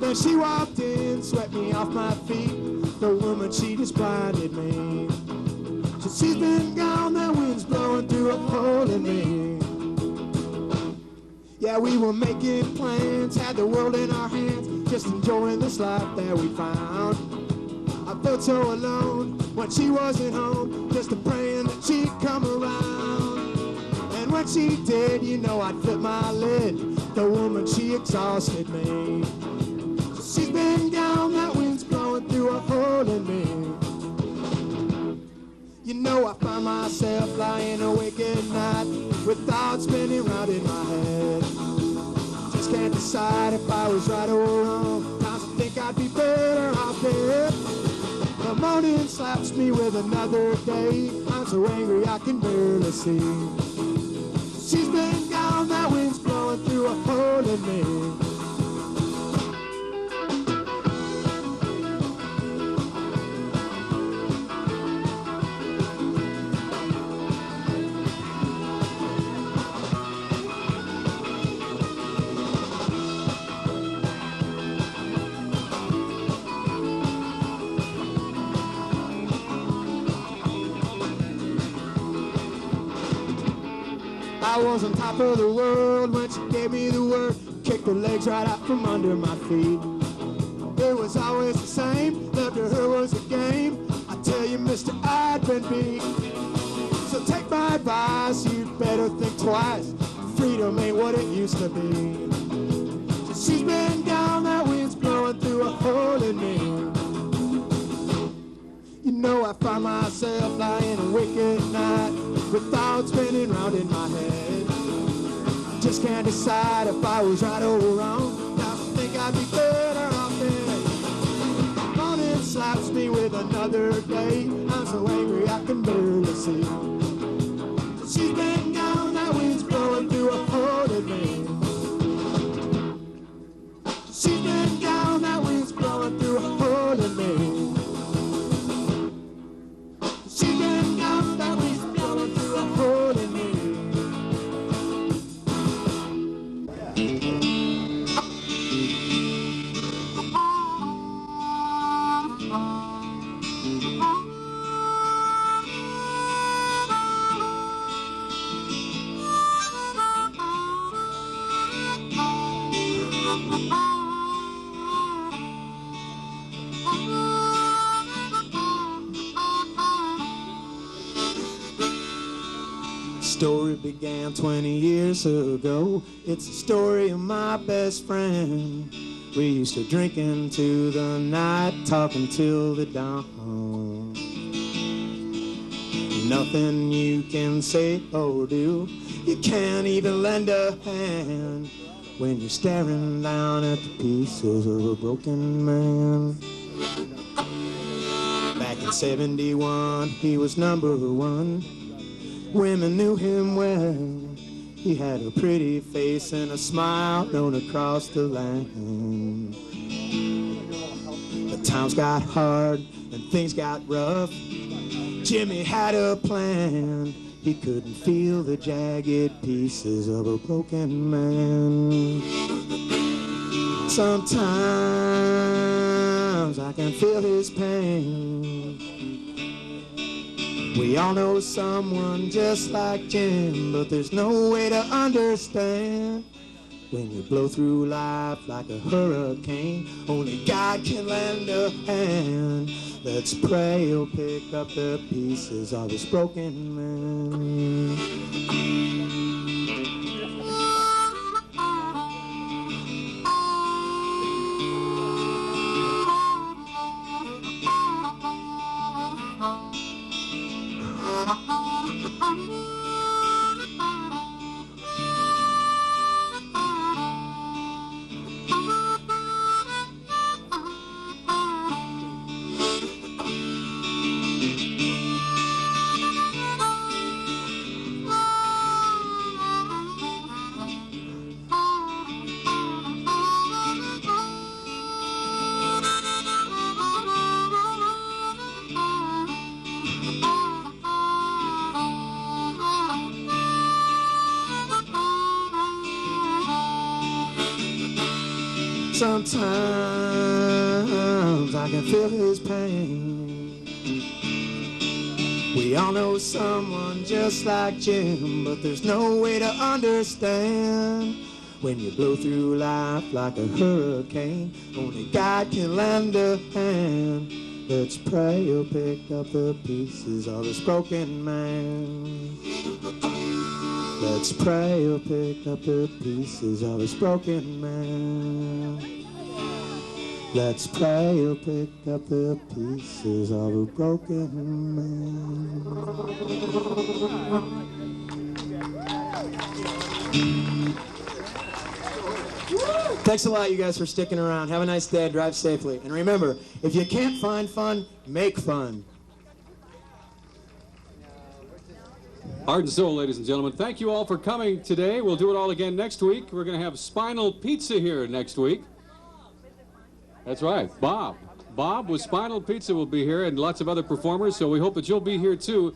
D: Then she walked in, swept me off my feet. The woman, she just blinded me. Since she's been gone, the wind's blowing through a hole in me. Yeah, we were making plans, had the world in our hands, just enjoying this life that we found. I felt so alone when she wasn't home, just a praying that she'd come around. And when she did, you know I'd flip my lid. The woman, she exhausted me. So she's been gone, that wind's blowing through a hole in me. You know I find myself lying awake at night with thoughts spinning round in my head. Just can't decide if I was right or wrong. Times I think I'd be better off dead. The morning slaps me with another day. I'm so angry I can barely see. She's been gone, that wind's blowing through a hole in me. I was on top of the world when she gave me the word. Kicked her legs right out from under my feet. It was always the same, love to her was a game. I tell you, mister, I'd been beat. So take my advice, you'd better think twice. Freedom ain't what it used to be. So she's been gone, that wind's blowing through Found myself lying awake at night with thoughts spinning round in my head. Just can't decide if I was right or wrong. Now I think I'd be better off dead. Morning slaps me with another day. I'm so angry I can barely see. She's been gone, that wind's blowing through a hole in me. She's been gone, that wind's blowing through a hole in me. She's been gone, that wind's blowing through a hole in me. Story began 20 years ago. It's the story of my best friend. We used to drink into the night, talking till the dawn. Nothing you can say or do, you can't even lend a hand when you're staring down at the pieces of a broken man. Back in 71, he was number one. Women knew him well. He had a pretty face and a smile known across the land. But times got hard and things got rough. Jimmy had a plan. He couldn't feel the jagged pieces of a broken man. Sometimes I can feel his pain. We all know someone just like Jim, but there's no way to understand when you blow through life like a hurricane. Only God can lend a hand. Let's pray he'll pick up the pieces of his broken man. Sometimes I can feel his pain. We all know someone just like Jim, but there's no way to understand when you blow through life like a hurricane. Only God can lend a hand. Let's pray he'll pick up the pieces of this broken man. Let's pray he'll pick up the pieces of this broken man. Let's pray he'll pick up the pieces of a broken man. Thanks a lot, you guys, for sticking around. Have a nice day. Drive safely. And remember, if you can't find fun, make fun.
A: Heart and soul, ladies and gentlemen. Thank you all for coming today. We'll do it all again next week. We're going to have Spinal Pizza here next week. That's right, Bob. Bob with Spinal Pizza will be here, and lots of other performers, so we hope that you'll be here too.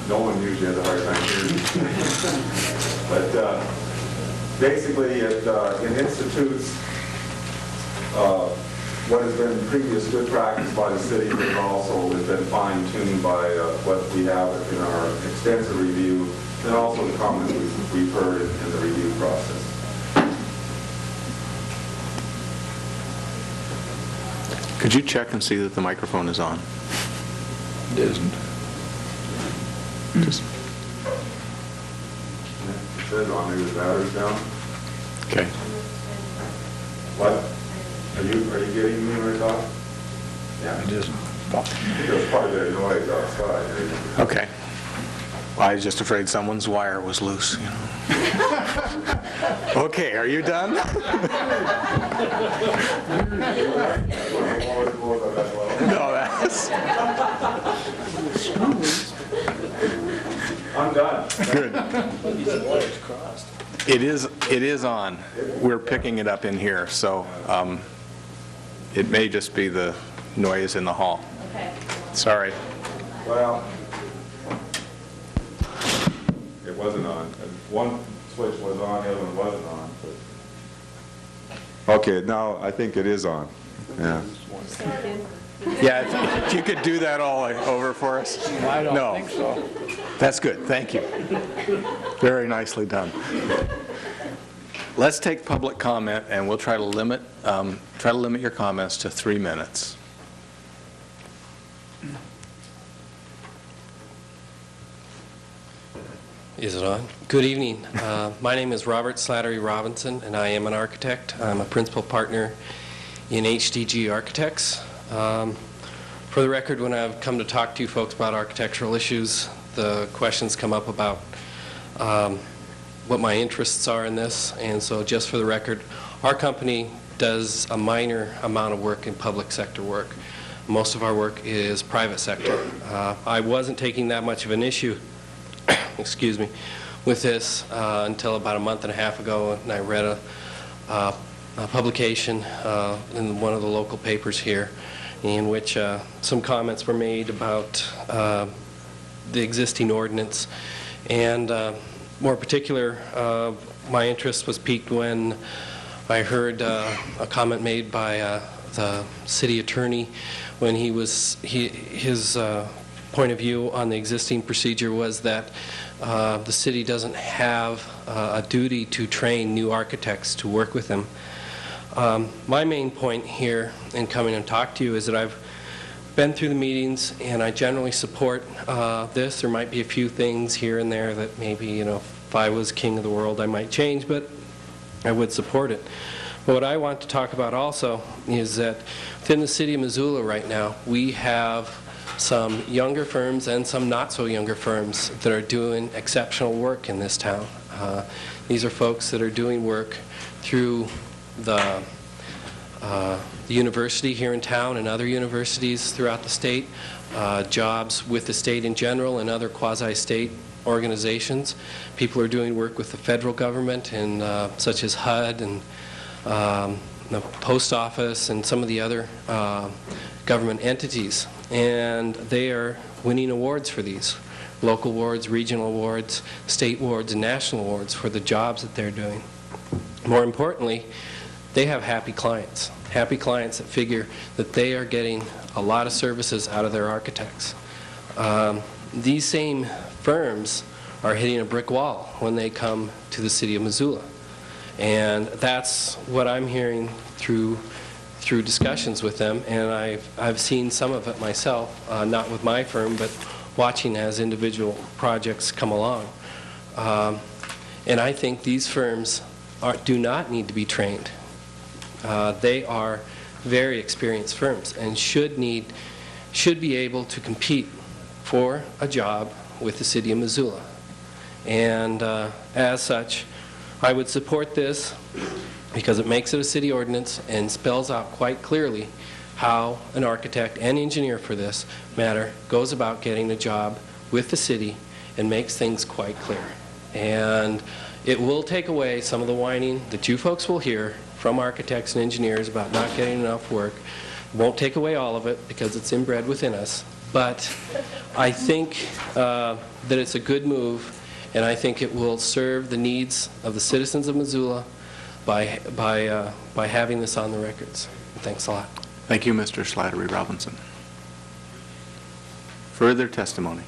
G: no one usually has a hard time hearing me. But basically, it institutes what has been previous good practice by the city, but also has been fine-tuned by what we have in our extensive review, and also the comments we've heard in the review process.
H: Could you check and see that the microphone is on?
I: It isn't.
H: Just,
G: It says on there the battery's down.
H: okay.
G: What? Are you getting me when I talk? Yeah.
I: It isn't.
G: There's quite a bit of noise outside.
H: Okay. I was just afraid someone's wire was loose, you know. Okay, are you done? No, that's...
G: I'm done.
H: Good. It is on. We're picking it up in here, so it may just be the noise in the hall.
B: Okay.
H: Sorry.
G: Well, it wasn't on. One switch was on, the other one wasn't on. But... Okay, now I think it is on. Yeah.
H: Yeah, if you could do that all over for us.
I: I don't think so.
H: That's good, thank you. Very nicely done. Let's take public comment, and we'll try to limit your comments to 3 minutes.
J: Is it on? Good evening. My name is Robert Slattery Robinson, and I am an architect. I'm a principal partner in HDG Architects. For the record, when I've come to talk to you folks about architectural issues, the questions come up about what my interests are in this. And so just for the record, our company does a minor amount of work in public sector work. Most of our work is private sector. I wasn't taking that much of an issue excuse me, with this until about a month and a half ago, and I read a publication in one of the local papers here in which some comments were made about the existing ordinance. And more particular, my interest was piqued when I heard a comment made by the city attorney when his point of view on the existing procedure was that the city doesn't have a duty to train new architects to work with them. My main point here in coming and talk to you is that I've been through the meetings and I generally support this. There might be a few things here and there that maybe, you know, if I was king of the world I might change, but I would support it. But what I want to talk about also is that within the city of Missoula right now, we have some younger firms and some not so younger firms that are doing exceptional work in this town. These are folks that are doing work through the university here in town and other universities throughout the state, jobs with the state in general and other quasi-state organizations. People are doing work with the federal government and such as HUD and the post office and some of the other government entities. And they are winning awards for these. Local awards, regional awards, state awards, and national awards for the jobs that they're doing. More importantly, they have happy clients that figure that they are getting a lot of services out of their architects. These same firms are hitting a brick wall when they come to the city of Missoula. And that's what I'm hearing through discussions with them, and I've seen some of it myself, not with my firm, but watching as individual projects come along. And I think these firms do not need to be trained. They are very experienced firms and should be able to compete for a job with the city of Missoula. And as such, I would support this because it makes it a city ordinance and spells out quite clearly how an architect and engineer for this matter goes about getting a job with the city and makes things quite clear. And it will take away some of the whining that you folks will hear from architects and engineers about not getting enough work. It won't take away all of it because it's inbred within us, but I think that it's a good move, and I think it will serve the needs of the citizens of Missoula by having this on the records. Thanks a lot.
H: Thank you, Mr. Slattery Robinson. Further testimony.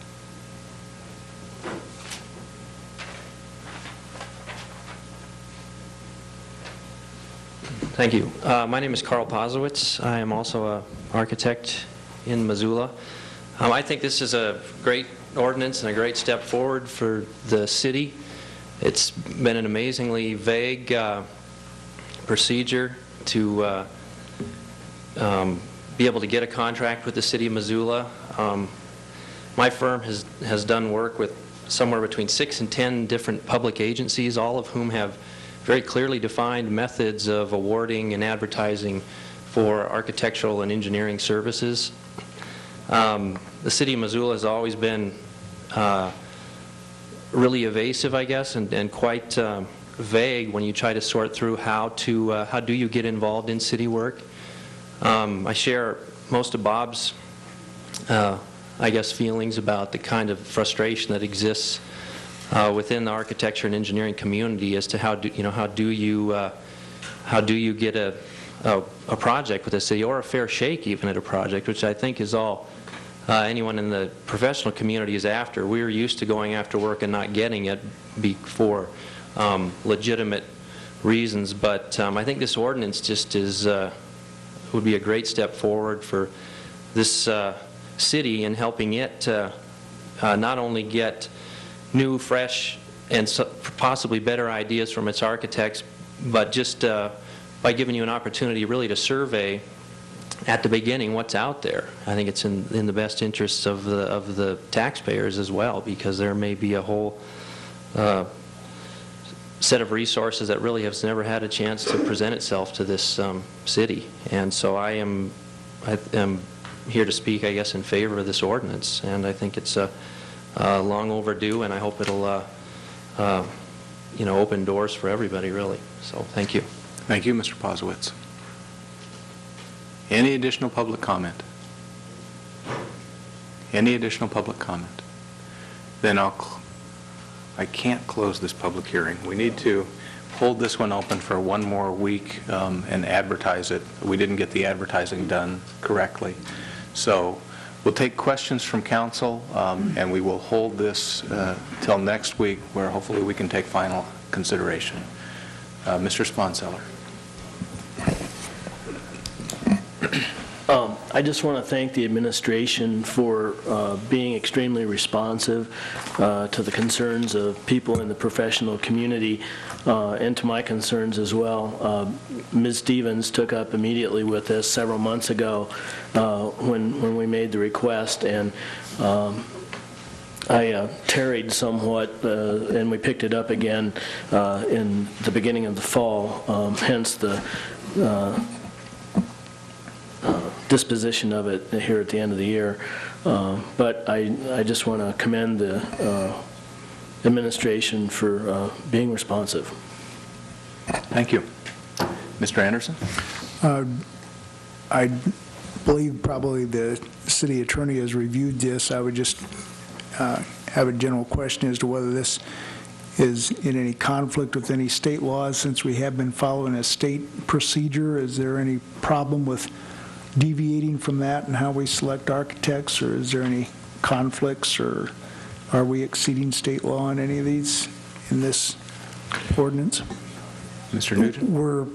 K: Thank you. My name is Carl Pozowitz. I am also an architect in Missoula. I think this is a great ordinance and a great step forward for the city. It's been an amazingly vague procedure to be able to get a contract with the city of Missoula. My firm has done work with somewhere between 6 and 10 different public agencies, all of whom have very clearly defined methods of awarding and advertising for architectural and engineering services. The city of Missoula has always been really evasive, I guess, and quite vague when you try to sort through how do you get involved in city work. I share most of Bob's, I guess, feelings about the kind of frustration that exists within the architecture and engineering community as to how do you get a project with a city, or a fair shake even at a project, which I think is all anyone in the professional community is after. We're used to going after work and not getting it for legitimate reasons, but I think this ordinance just would be a great step forward for this city in helping it not only get new, fresh, and possibly better ideas from its architects, but just by giving you an opportunity really to survey at the beginning what's out there. I think it's in the best interests of the taxpayers as well, because there may be a whole set of resources that really has never had a chance to present itself to this city. And so I am here to speak, I guess, in favor of this ordinance, and I think it's long overdue, and I hope it'll open doors for everybody, really. So thank you.
H: Thank you, Mr. Pozowitz. Any additional public comment? Any additional public comment? Then I can't close this public hearing. We need to hold this one open for one more week and advertise it. We didn't get the advertising done correctly. So we'll take questions from council, and we will hold this till next week, where hopefully we can take final consideration. Mr. Sponseller.
L: I just want to thank the administration for being extremely responsive to the concerns of people in the professional community and to my concerns as well. Ms. Stevens took up immediately with this several months ago when we made the request, and I tarried somewhat, and we picked it up again in the beginning of the fall, hence the disposition of it here at the end of the year. But I just want to commend the administration for being responsive.
H: Thank you. Mr. Anderson?
M: I believe probably the city attorney has reviewed this. I would just have a general question as to whether this is in any conflict with any state laws, since we have been following a state procedure. Is there any problem with deviating from that and how we select architects, or is there any conflicts, or are we exceeding state law in any of these in this ordinance?
H: Mr. Nugent?
N: We're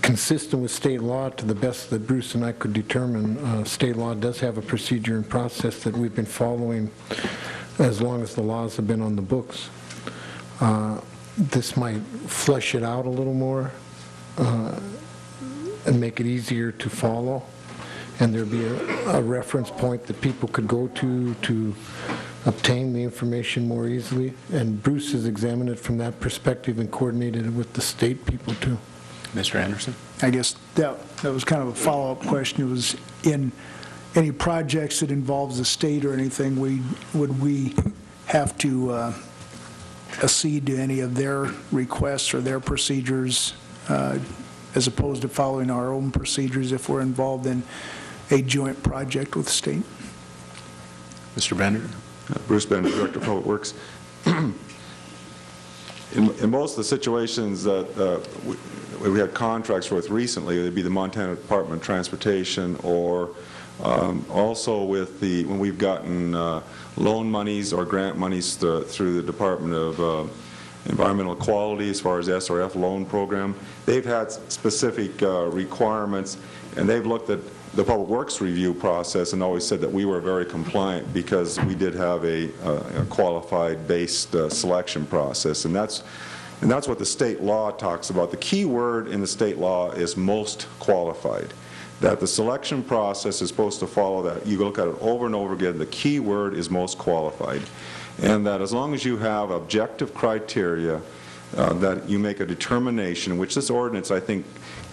N: consistent with state law to the best that Bruce and I could determine. State law does have a procedure and process that we've been following as long as the laws have been on the books. This might flesh it out a little more and make it easier to follow, and there'd be a reference point that people could go to obtain the information more easily. And Bruce has examined it from that perspective and coordinated it with the state people too.
H: Mr. Anderson?
M: I guess that was kind of a follow-up question. It was in any projects that involves the state or anything, would we have to accede to any of their requests or their procedures as opposed to following our own procedures if we're involved in a joint project with the state?
H: Mr. Bender?
O: Bruce Bender, Director of Public Works. In most of the situations that we had contracts with recently, it would be the Montana Department of Transportation, or also with when we've gotten loan monies or grant monies through the Department of Environmental Quality, as far as SRF loan program. They've had specific requirements, and they've looked at the Public Works review process and always said that we were very compliant because we did have a qualified based selection process, and that's what the state law talks about. The key word in the state law is most qualified. That the selection process is supposed to follow that. You look at it over and over again, the key word is most qualified. And that as long as you have objective criteria, that you make a determination, which this ordinance, I think,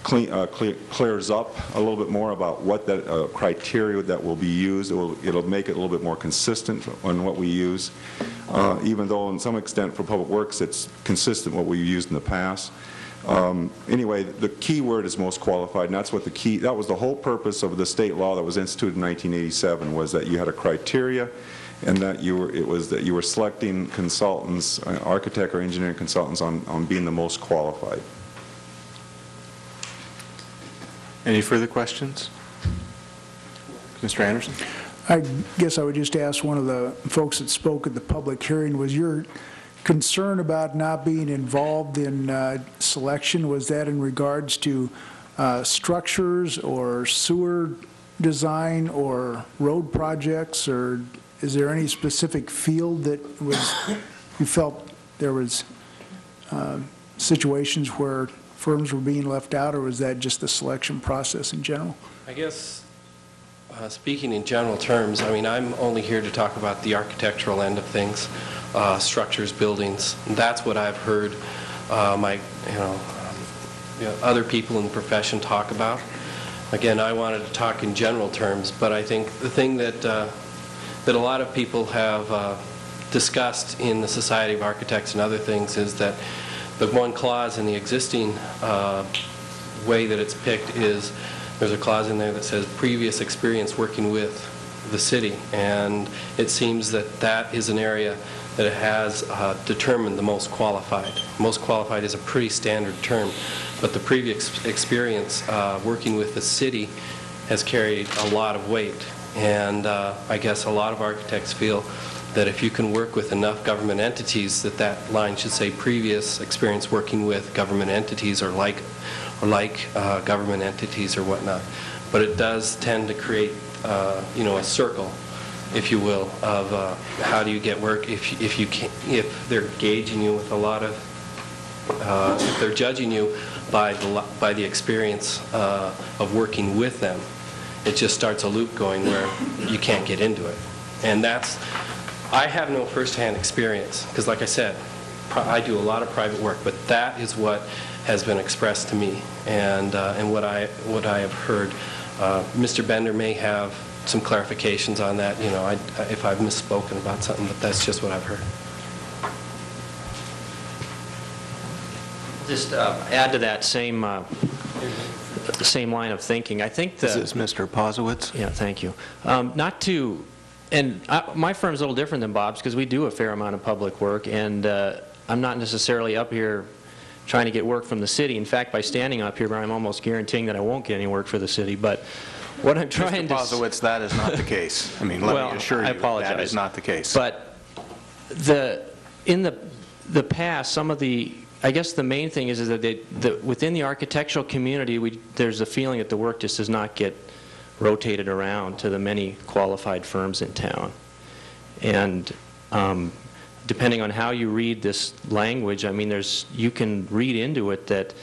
O: clears up a little bit more about what that criteria that will be used. It'll make it a little bit more consistent on what we use, even though in some extent for Public Works it's consistent with what we've used in the past. Anyway, the key word is most qualified, and that's what that was the whole purpose of the state law that was instituted in 1987, was that you had a criteria, and that you were selecting consultants, architect or engineering consultants, on being the most qualified.
H: Any further questions? Mr. Anderson?
M: I guess I would just ask one of the folks that spoke at the public hearing, was your concern about not being involved in selection, was that in regards to structures or sewer design or road projects, or is there any specific field that you felt there was situations where firms were being left out, or was that just the selection process in general?
J: I guess, speaking in general terms, I mean, I'm only here to talk about the architectural end of things, structures, buildings. That's what I've heard other people in the profession talk about. Again, I wanted to talk in general terms, but I think the thing that a lot of people have discussed in the Society of Architects and other things is that the one clause in the existing way that it's picked is there's a clause in there that says previous experience working with the city, and it seems that that is an area that has determined the most qualified. Most qualified is a pretty standard term, but the previous experience working with the city has carried a lot of weight, and I guess a lot of architects feel that if you can work with enough government entities, that line should say previous experience working with government entities or like government entities or whatnot. But it does tend to create a circle, if you will, of how do you get work if they're gauging you with a lot of if they're judging you by the experience of working with them. It just starts a loop going where you can't get into it, and I have no first-hand experience because, like I said, I do a lot of private work, but that is what has been expressed to me, and what I have heard. Mr. Bender may have some clarifications on that, if I've misspoken about something, but that's just what I've heard.
K: Just add to that same line of thinking. I think that...
H: This is Mr. Posowitz.
K: Yeah, thank you. My firm's a little different than Bob's because we do a fair amount of public work, and I'm not necessarily up here trying to get work from the city. In fact, by standing up here, I'm almost guaranteeing that I won't get any work for the city. But what I'm trying
H: Mr. Posowitz, that is not the case. I mean, let me assure you, that is not the case.
K: But in the past, I guess the main thing is that within the architectural community, there's a feeling that the work just does not get rotated around to the many qualified firms in town. And depending on how you read this language, I mean, you can read into it that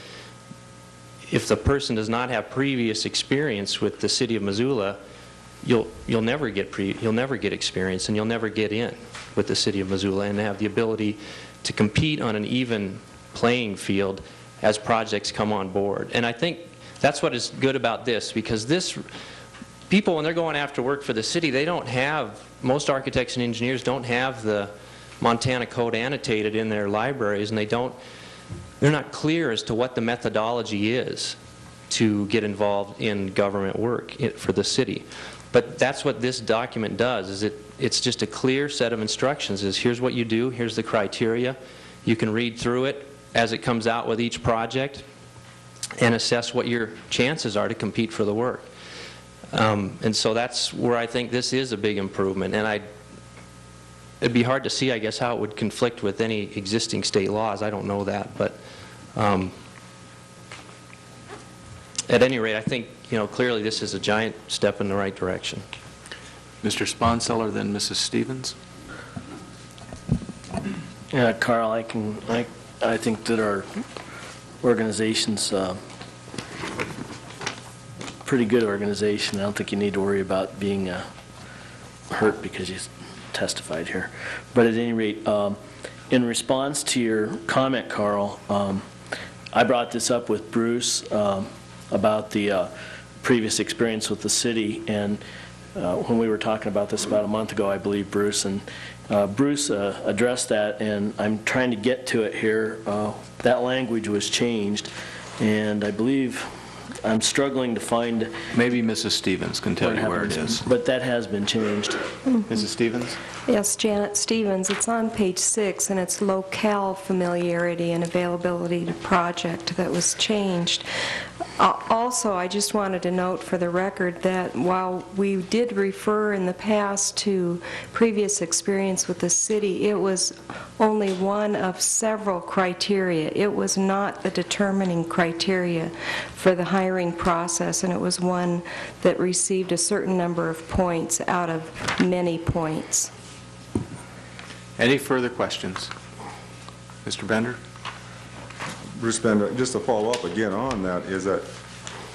K: if the person does not have previous experience with the city of Missoula, you'll never get experience, and you'll never get in with the city of Missoula and have the ability to compete on an even playing field as projects come on board. And I think that's what is good about this, because people, when they're going after work for the city, most architects and engineers don't have the Montana Code annotated in their libraries, and they're not clear as to what the methodology is to get involved in government work for the city. But that's what this document does, is it's just a clear set of instructions, is here's what you do, here's the criteria. You can read through it as it comes out with each project and assess what your chances are to compete for the work. And so that's where I think this is a big improvement. And it'd be hard to see, I guess, how it would conflict with any existing state laws. I don't know that. But at any rate, I think, clearly this is a giant step in the right direction.
H: Mr. Sponseller, then Mrs. Stevens.
L: Yeah, Carl, I think that our organization's pretty good organization. I don't think you need to worry about being hurt because you testified here. But at any rate, in response to your comment, Carl, I brought this up with Bruce about the previous experience with the city, and when we were talking about this about a month ago, I believe, Bruce, and Bruce addressed that, and I'm trying to get to it here. That language was changed, and I believe I'm struggling to find...
H: Maybe Mrs. Stevens can tell you where it is.
L: But that has been changed.
H: Mrs. Stevens?
P: Yes, Janet Stevens. It's on page 6, and it's locale familiarity and availability to project that was changed. Also, I just wanted to note for the record that while we did refer in the past to previous experience with the city, it was only one of several criteria. It was not the determining criteria for the hiring process, and it was one that received a certain number of points out of many points.
H: Any further questions? Mr. Bender?
O: Bruce Bender, just to follow up again on that, is that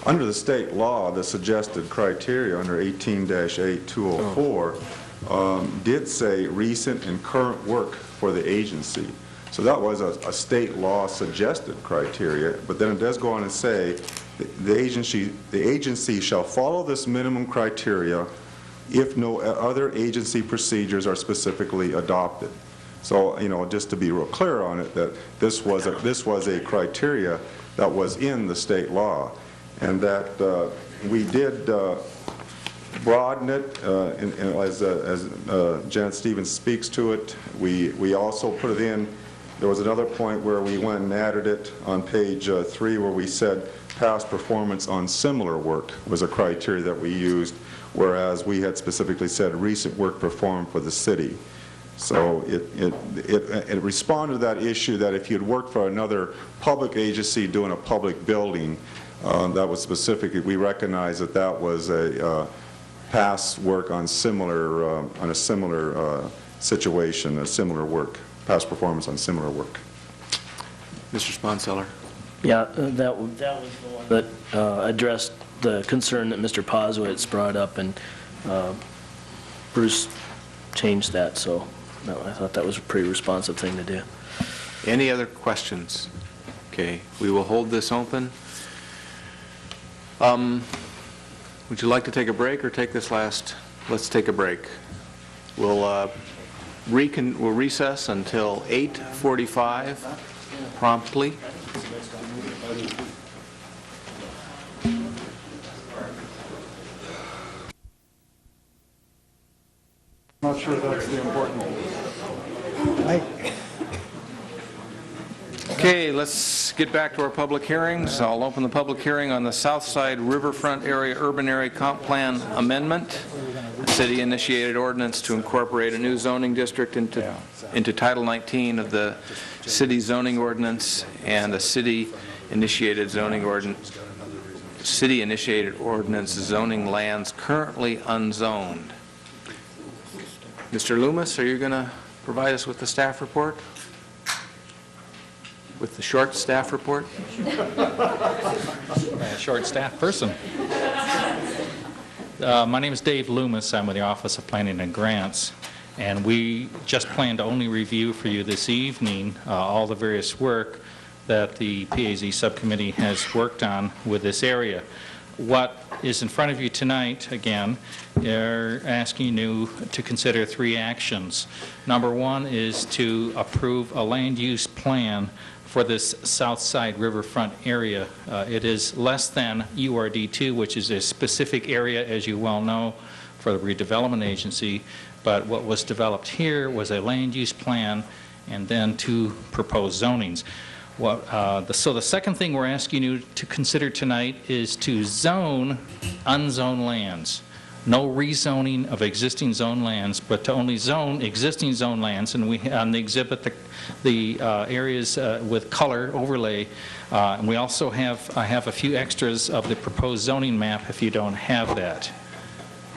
O: under the state law, the suggested criteria under 18-8204 did say recent and current work for the agency. So that was a state law suggested criteria, but then it does go on and say the agency shall follow this minimum criteria if no other agency procedures are specifically adopted. So, just to be real clear on it, that this was a criteria that was in the state law, and that we did broaden it, as Janet Stevens speaks to it. We also put it in. There was another point where we went and added it on page 3, where we said past performance on similar work was a criteria that we used, whereas we had specifically said recent work performed for the city. So it responded to that issue that if you'd worked for another public agency doing a public building, that was specifically, we recognized that was a past work on a similar situation, a similar work, past performance on similar work.
H: Mr. Sponseller?
L: Yeah, that was the one that addressed the concern that Mr. Poswitz brought up, and Bruce changed that, so no, I thought that was a pretty responsive thing to do.
H: Any other questions? Okay, we will hold this open. Would you like to take a break or take this last? Let's take a break. We'll recess until 8:45 promptly.
Q: Not sure that's the important one.
H: Okay, let's get back to our public hearings. I'll open the public hearing on the Southside Riverfront Area Urban Area Comp Plan Amendment, a city-initiated ordinance to incorporate a new zoning district into Title 19 of the city zoning ordinance, and a city-initiated ordinance zoning lands currently unzoned. Mr. Loomis, are you going to provide us with the staff report? With the short staff report?
R: Short staff person. My name is Dave Loomis. I'm with the Office of Planning and Grants, and we just plan to only review for you this evening all the various work that the PAZ subcommittee has worked on with this area. What is in front of you tonight, again, they're asking you to consider 3 actions. Number 1 is to approve a land use plan for this Southside Riverfront area. It is less than URD2, which is a specific area, as you well know, for the redevelopment agency, but what was developed here was a land use plan and then 2 proposed zonings. So the second thing we're asking you to consider tonight is to zone unzoned lands. No rezoning of existing zone lands, but to only zone existing zone lands. And we on the exhibit the areas with color overlay. And we also have a few extras of the proposed zoning map if you don't have that.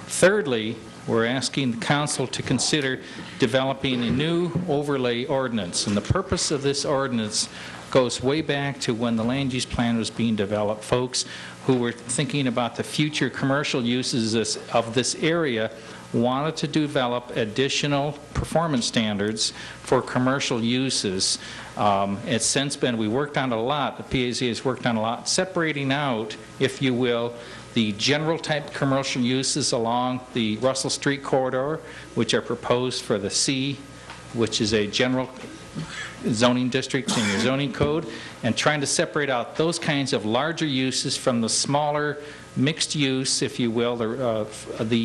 R: Thirdly, we're asking the council to consider developing a new overlay ordinance. And the purpose of this ordinance goes way back to when the land use plan was being developed. Folks who were thinking about the future commercial uses of this area wanted to develop additional performance standards for commercial uses. It's since been, we worked on it a lot, the PAZ has worked on a lot, separating out, if you will, the general type commercial uses along the Russell Street corridor, which are proposed for the C, which is a general zoning district in your zoning code, and trying to separate out those kinds of larger uses from the smaller mixed use, if you will, the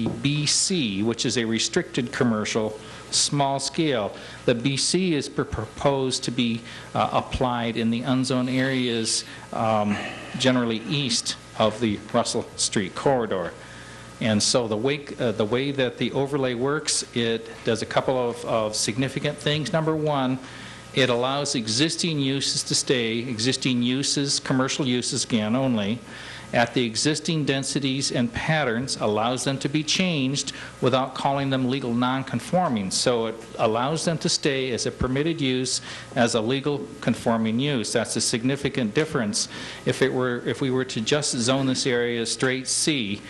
R: BC, which is a restricted commercial small scale. The BC is proposed to be applied in the unzoned areas generally east of the Russell Street corridor. And so the way that the overlay works, it does a couple of significant things. Number one, it allows existing uses to stay, existing uses, commercial uses again only, at the existing densities and patterns, allows them to be changed without calling them legal non-conforming. So it allows them to stay as a permitted use as a legal conforming use. That's a significant difference. If we were to just zone this area as straight C,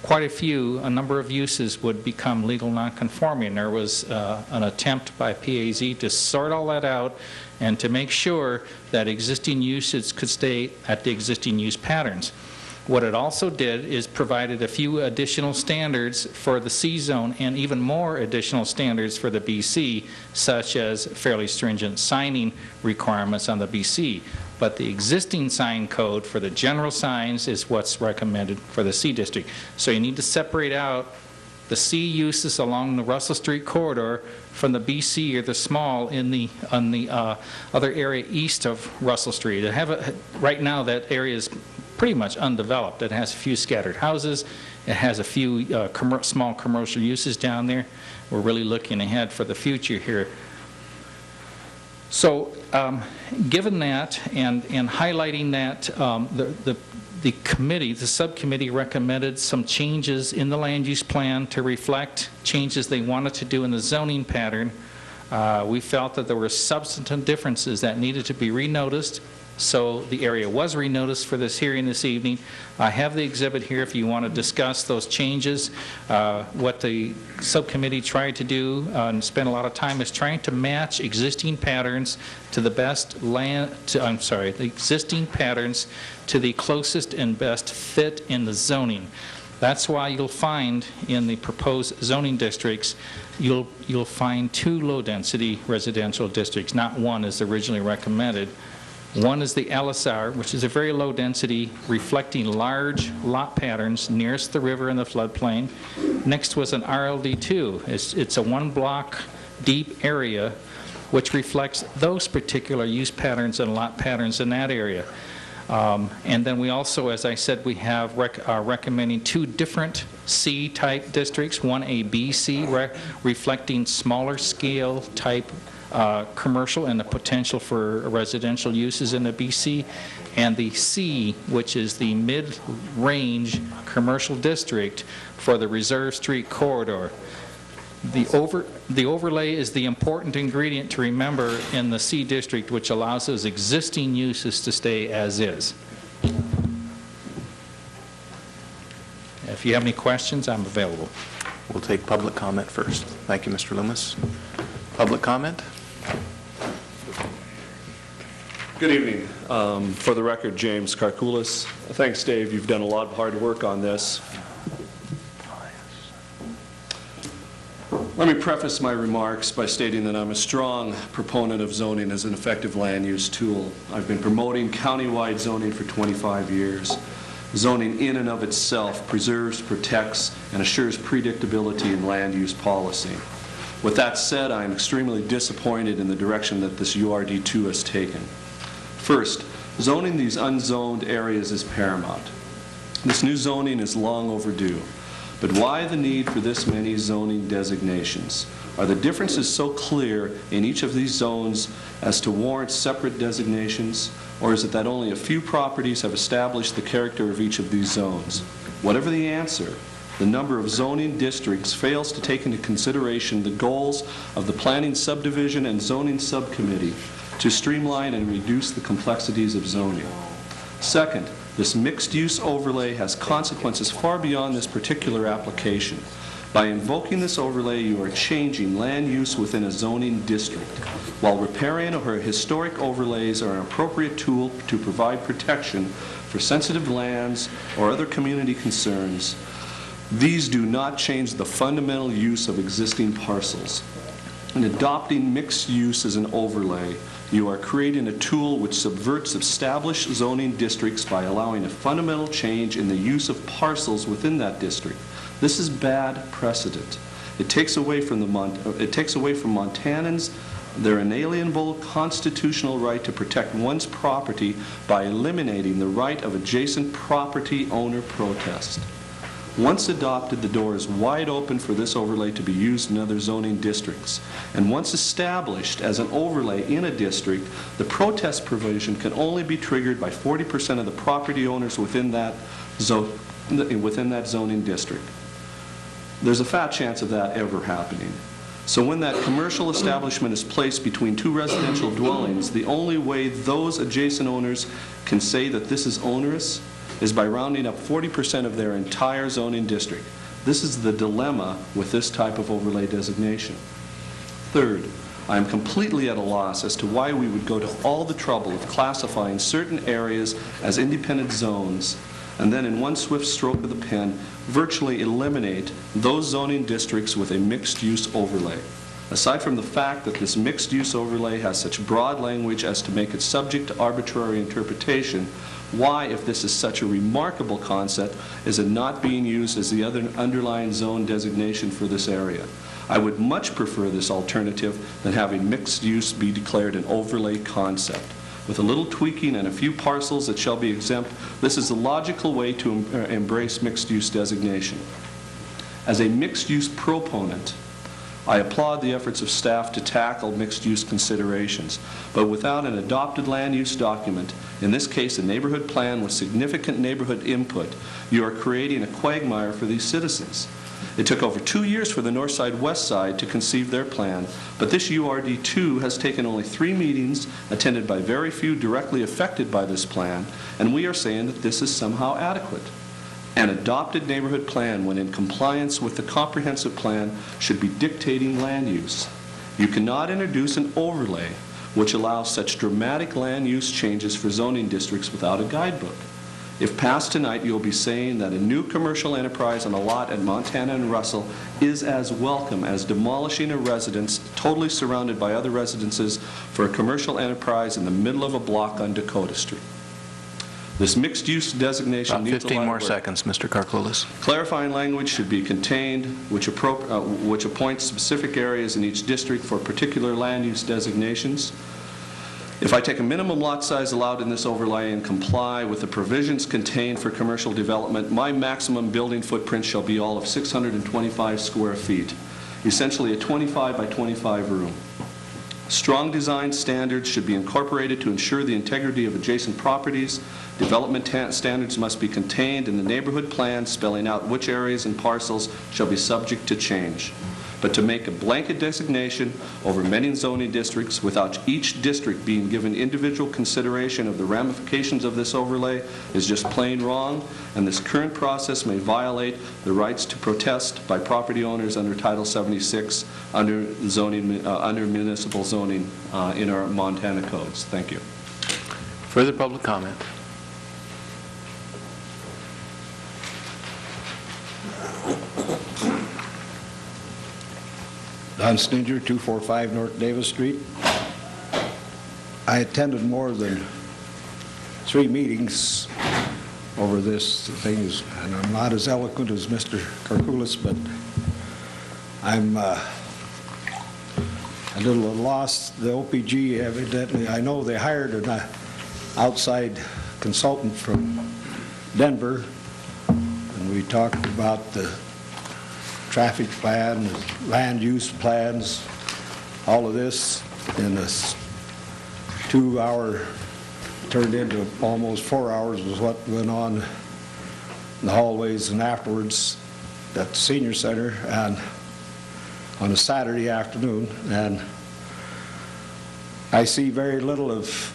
R: a number of uses would become legal non-conforming. There was an attempt by PAZ to sort all that out and to make sure that existing uses could stay at the existing use patterns. What it also did is provided a few additional standards for the C zone and even more additional standards for the BC, such as fairly stringent signing requirements on the BC. But the existing sign code for the general signs is what's recommended for the C district. So you need to separate out the C uses along the Russell Street corridor from the BC or the small on the other area east of Russell Street. Right now that area is pretty much undeveloped. It has a few scattered houses. It has a few small commercial uses down there. We're really looking ahead for the future here. So given that and highlighting that, the subcommittee recommended some changes in the land use plan to reflect changes they wanted to do in the zoning pattern. We felt that there were substantive differences that needed to be renoticed. So the area was renoticed for this hearing this evening. I have the exhibit here if you want to discuss those changes. What the subcommittee tried to do and spent a lot of time is trying to match existing patterns to the existing patterns to the closest and best fit in the zoning. That's why you'll find in the proposed zoning districts, you'll find 2 low-density residential districts, not one as originally recommended. One is the LSR, which is a very low density, reflecting large lot patterns nearest the river and the floodplain. Next was an RLD2. It's a 1 block deep area which reflects those particular use patterns and lot patterns in that area. And then we also, as I said, we have recommending 2 different C-type districts, one a BC, reflecting smaller scale type commercial and the potential for residential uses in the BC, and the C, which is the mid-range commercial district for the Reserve Street corridor. The overlay is the important ingredient to remember in the C district, which allows those existing uses to stay as is. If you have any questions, I'm available.
H: We'll take public comment first. Thank you, Mr. Loomis. Public comment?
S: Good evening. For the record, James Karkoulis. Thanks, Dave. You've done a lot of hard work on this. Let me preface my remarks by stating that I'm a strong proponent of zoning as an effective land use tool. I've been promoting countywide zoning for 25 years. Zoning in and of itself preserves, protects, and assures predictability in land use policy. With that said, I am extremely disappointed in the direction that this URD2 has taken. First, zoning these unzoned areas is paramount. This new zoning is long overdue. But why the need for this many zoning designations? Are the differences so clear in each of these zones as to warrant separate designations? Or is it that only a few properties have established the character of each of these zones? Whatever the answer, the number of zoning districts fails to take into consideration the goals of the Planning Subdivision and Zoning Subcommittee to streamline and reduce the complexities of zoning. Second, this mixed-use overlay has consequences far beyond this particular application. By invoking this overlay, you are changing land use within a zoning district, while riparian or historic overlays are an appropriate tool to provide protection for sensitive lands or other community concerns. These do not change the fundamental use of existing parcels. In adopting mixed use as an overlay, you are creating a tool which subverts established zoning districts by allowing a fundamental change in the use of parcels within that district. This is bad precedent. It takes away from Montanans their inalienable constitutional right to protect one's property by eliminating the right of adjacent property owner protest. Once adopted, the door is wide open for this overlay to be used in other zoning districts. And once established as an overlay in a district, the protest provision can only be triggered by 40% of the property owners within that zoning district. There's a fat chance of that ever happening. So when that commercial establishment is placed between two residential dwellings, the only way those adjacent owners can say that this is onerous is by rounding up 40% of their entire zoning district. This is the dilemma with this type of overlay designation. Third, I am completely at a loss as to why we would go to all the trouble of classifying certain areas as independent zones and then in one swift stroke of the pen virtually eliminate those zoning districts with a mixed-use overlay. Aside from the fact that this mixed-use overlay has such broad language as to make it subject to arbitrary interpretation, why, if this is such a remarkable concept, is it not being used as the other underlying zone designation for this area? I would much prefer this alternative than having mixed use be declared an overlay concept. With a little tweaking and a few parcels that shall be exempt, this is the logical way to embrace mixed use designation. As a mixed use proponent, I applaud the efforts of staff to tackle mixed-use considerations, but without an adopted land use document, in this case a neighborhood plan with significant neighborhood input, you are creating a quagmire for these citizens. It took over 2 years for the North Side West Side to conceive their plan, but this URD2 has taken only 3 meetings, attended by very few directly affected by this plan, and we are saying that this is somehow adequate. An adopted neighborhood plan, when in compliance with the comprehensive plan, should be dictating land use. You cannot introduce an overlay which allows such dramatic land use changes for zoning districts without a guidebook. If passed tonight, you'll be saying that a new commercial enterprise on a lot at Montana and Russell is as welcome as demolishing a residence totally surrounded by other residences for a commercial enterprise in the middle of a block on Dakota Street. This mixed-use designation
H: About
S: needs
H: 15 more seconds, Mr. Karkoulis.
S: Clarifying language should be contained, which appoints specific areas in each district for particular land use designations. If I take a minimum lot size allowed in this overlay and comply with the provisions contained for commercial development, my maximum building footprint shall be all of 625 square feet, essentially a 25 by 25 room. Strong design standards should be incorporated to ensure the integrity of adjacent properties. Development standards must be contained in the neighborhood plan, spelling out which areas and parcels shall be subject to change. But to make a blanket designation over many zoning districts without each district being given individual consideration of the ramifications of this overlay is just plain wrong, and this current process may violate the rights to protest by property owners under Title 76 under municipal zoning in our Montana codes. Thank you.
H: Further public comment?
T: Don Stinger, 245 North Davis Street. I attended more than 3 meetings over this thing, and I'm not as eloquent as Mr. Karkulis, but I'm a little lost. The OPG evidently, I know they hired an outside consultant from Denver, and we talked about the traffic plan, the land use plans, all of this in a 2-hour, turned into almost 4 hours was what went on in the hallways and afterwards at the senior center and on a Saturday afternoon. And I see very little of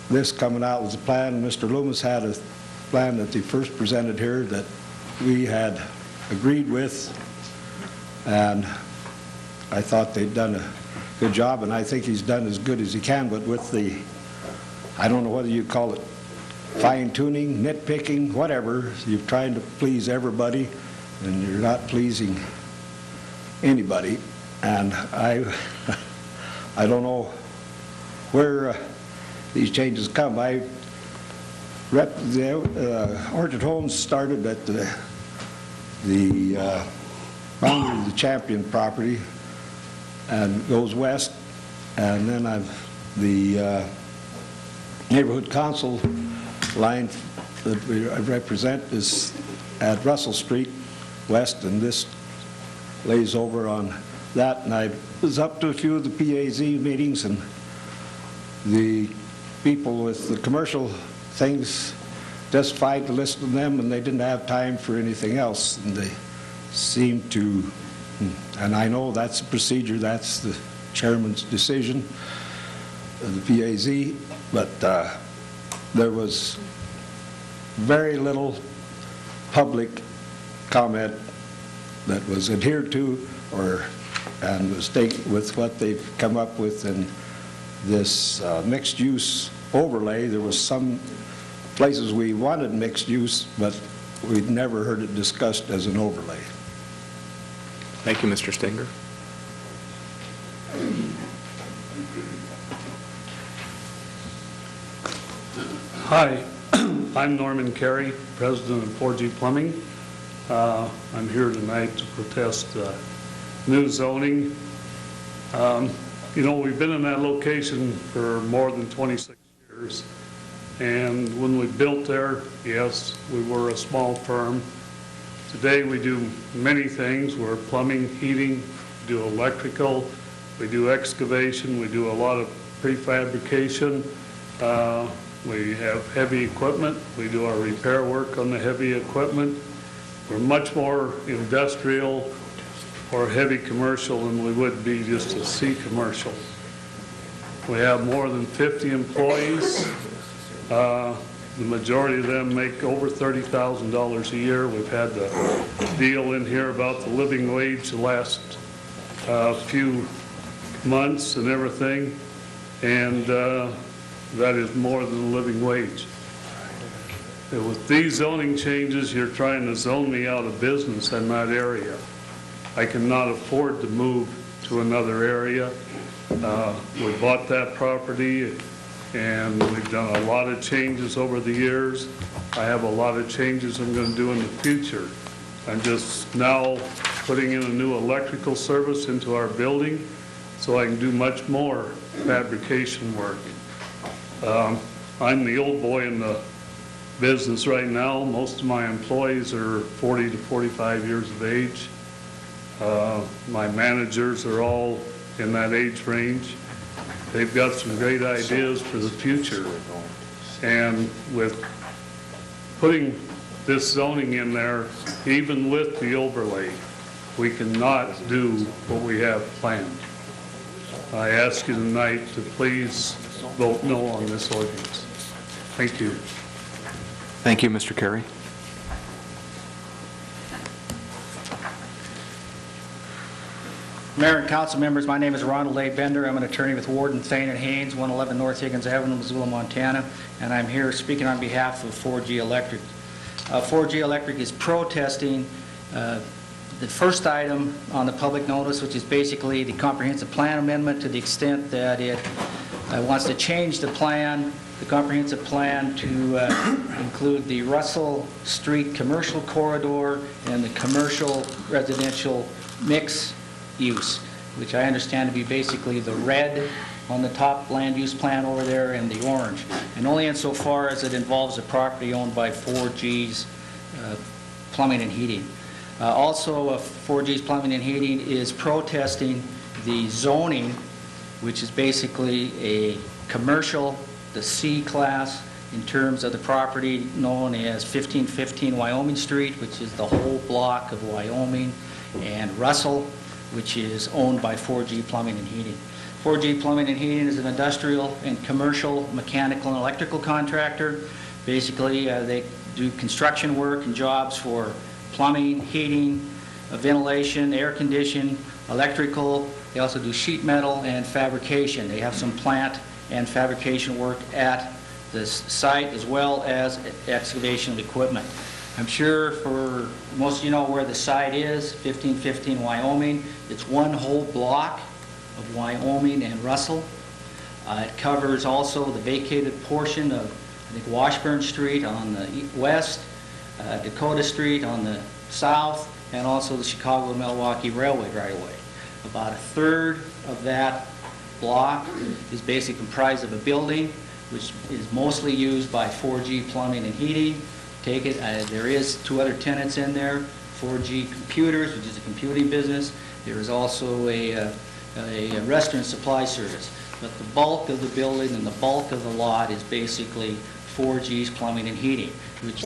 T: this coming out as a plan. Mr. Loomis had a plan that he first presented here that we had agreed with, and I thought they'd done a good job, and I think he's done as good as he can, but with the, I don't know whether you call it fine-tuning, nitpicking, whatever, you're trying to please everybody, and you're not pleasing anybody. And I don't know where these changes come. Orchard Homes started at the boundary of the Champion property and goes west, and then the neighborhood council line that I represent is at Russell Street west, and this lays over on that. And I was up to a few of the PAZ meetings, and the people with the commercial things justified to listen to them, and they didn't have time for anything else, and they seemed to, and I know that's the procedure, that's the chairman's decision of the PAZ, but there was very little public comment that was adhered to and was taken with what they've come up with in this mixed use overlay. There was some places we wanted mixed use, but we'd never heard it discussed as an overlay.
H: Thank you, Mr. Stenger.
U: Hi, I'm Norman Carey, president of 4G Plumbing. I'm here tonight to protest new zoning. You know, we've been in that location for more than 26 years. And when we built there, yes, we were a small firm. Today we do many things. We're plumbing, heating, we do electrical, we do excavation, we do a lot of prefabrication. We have heavy equipment. We do our repair work on the heavy equipment. We're much more industrial or heavy commercial than we would be just a C commercial. We have more than 50 employees. The majority of them make over $30,000 a year. We've had the deal in here about the living wage the last few months and everything, and that is more than the living wage. And with these zoning changes, you're trying to zone me out of business in that area. I cannot afford to move to another area. We bought that property, and we've done a lot of changes over the years. I have a lot of changes I'm going to do in the future. I'm just now putting in a new electrical service into our building so I can do much more fabrication work. I'm the old boy in the business right now. Most of my employees are 40 to 45 years of age. My managers are all in that age range. They've got some great ideas for the future. And with putting this zoning in there, even with the overlay, we cannot do what we have planned. I ask you tonight to please vote no on this ordinance. Thank you.
H: Thank you, Mr. Carey.
V: Mayor and council members, my name is Ronald A. Bender. I'm an attorney with Warden, Thane & Haynes, 111 North Higgins Avenue, Missoula, Montana, and I'm here speaking on behalf of 4G Electric. 4G Electric is protesting the first item on the public notice, which is basically the comprehensive plan amendment, to the extent that it wants to change the plan, the comprehensive plan, to include the Russell Street commercial corridor and the commercial residential mix use, which I understand to be basically the red on the top land use plan over there and the orange, and only insofar as it involves a property owned by 4G's Plumbing and Heating. Also, 4G's Plumbing and Heating is protesting the zoning, which is basically a commercial, the C class, in terms of the property known as 1515 Wyoming Street, which is the whole block of Wyoming, and Russell, which is owned by 4G Plumbing and Heating. 4G Plumbing and Heating is an industrial and commercial mechanical and electrical contractor. Basically, they do construction work and jobs for plumbing, heating, ventilation, air conditioning, electrical. They also do sheet metal and fabrication. They have some plant and fabrication work at this site, as well as excavation of equipment. I'm sure for most of you know where the site is, 1515 Wyoming. It's one whole block of Wyoming and Russell. It covers also the vacated portion of, I think, Washburn Street on the west, Dakota Street on the south, and also the Chicago-Milwaukee Railway right-of-way. About a third of that block is basically comprised of a building, which is mostly used by 4G Plumbing and Heating. Take it, there is 2 other tenants in there, 4G Computers, which is a computing business. There is also a restaurant supply service. But the bulk of the building and the bulk of the lot is basically 4G's Plumbing and Heating, which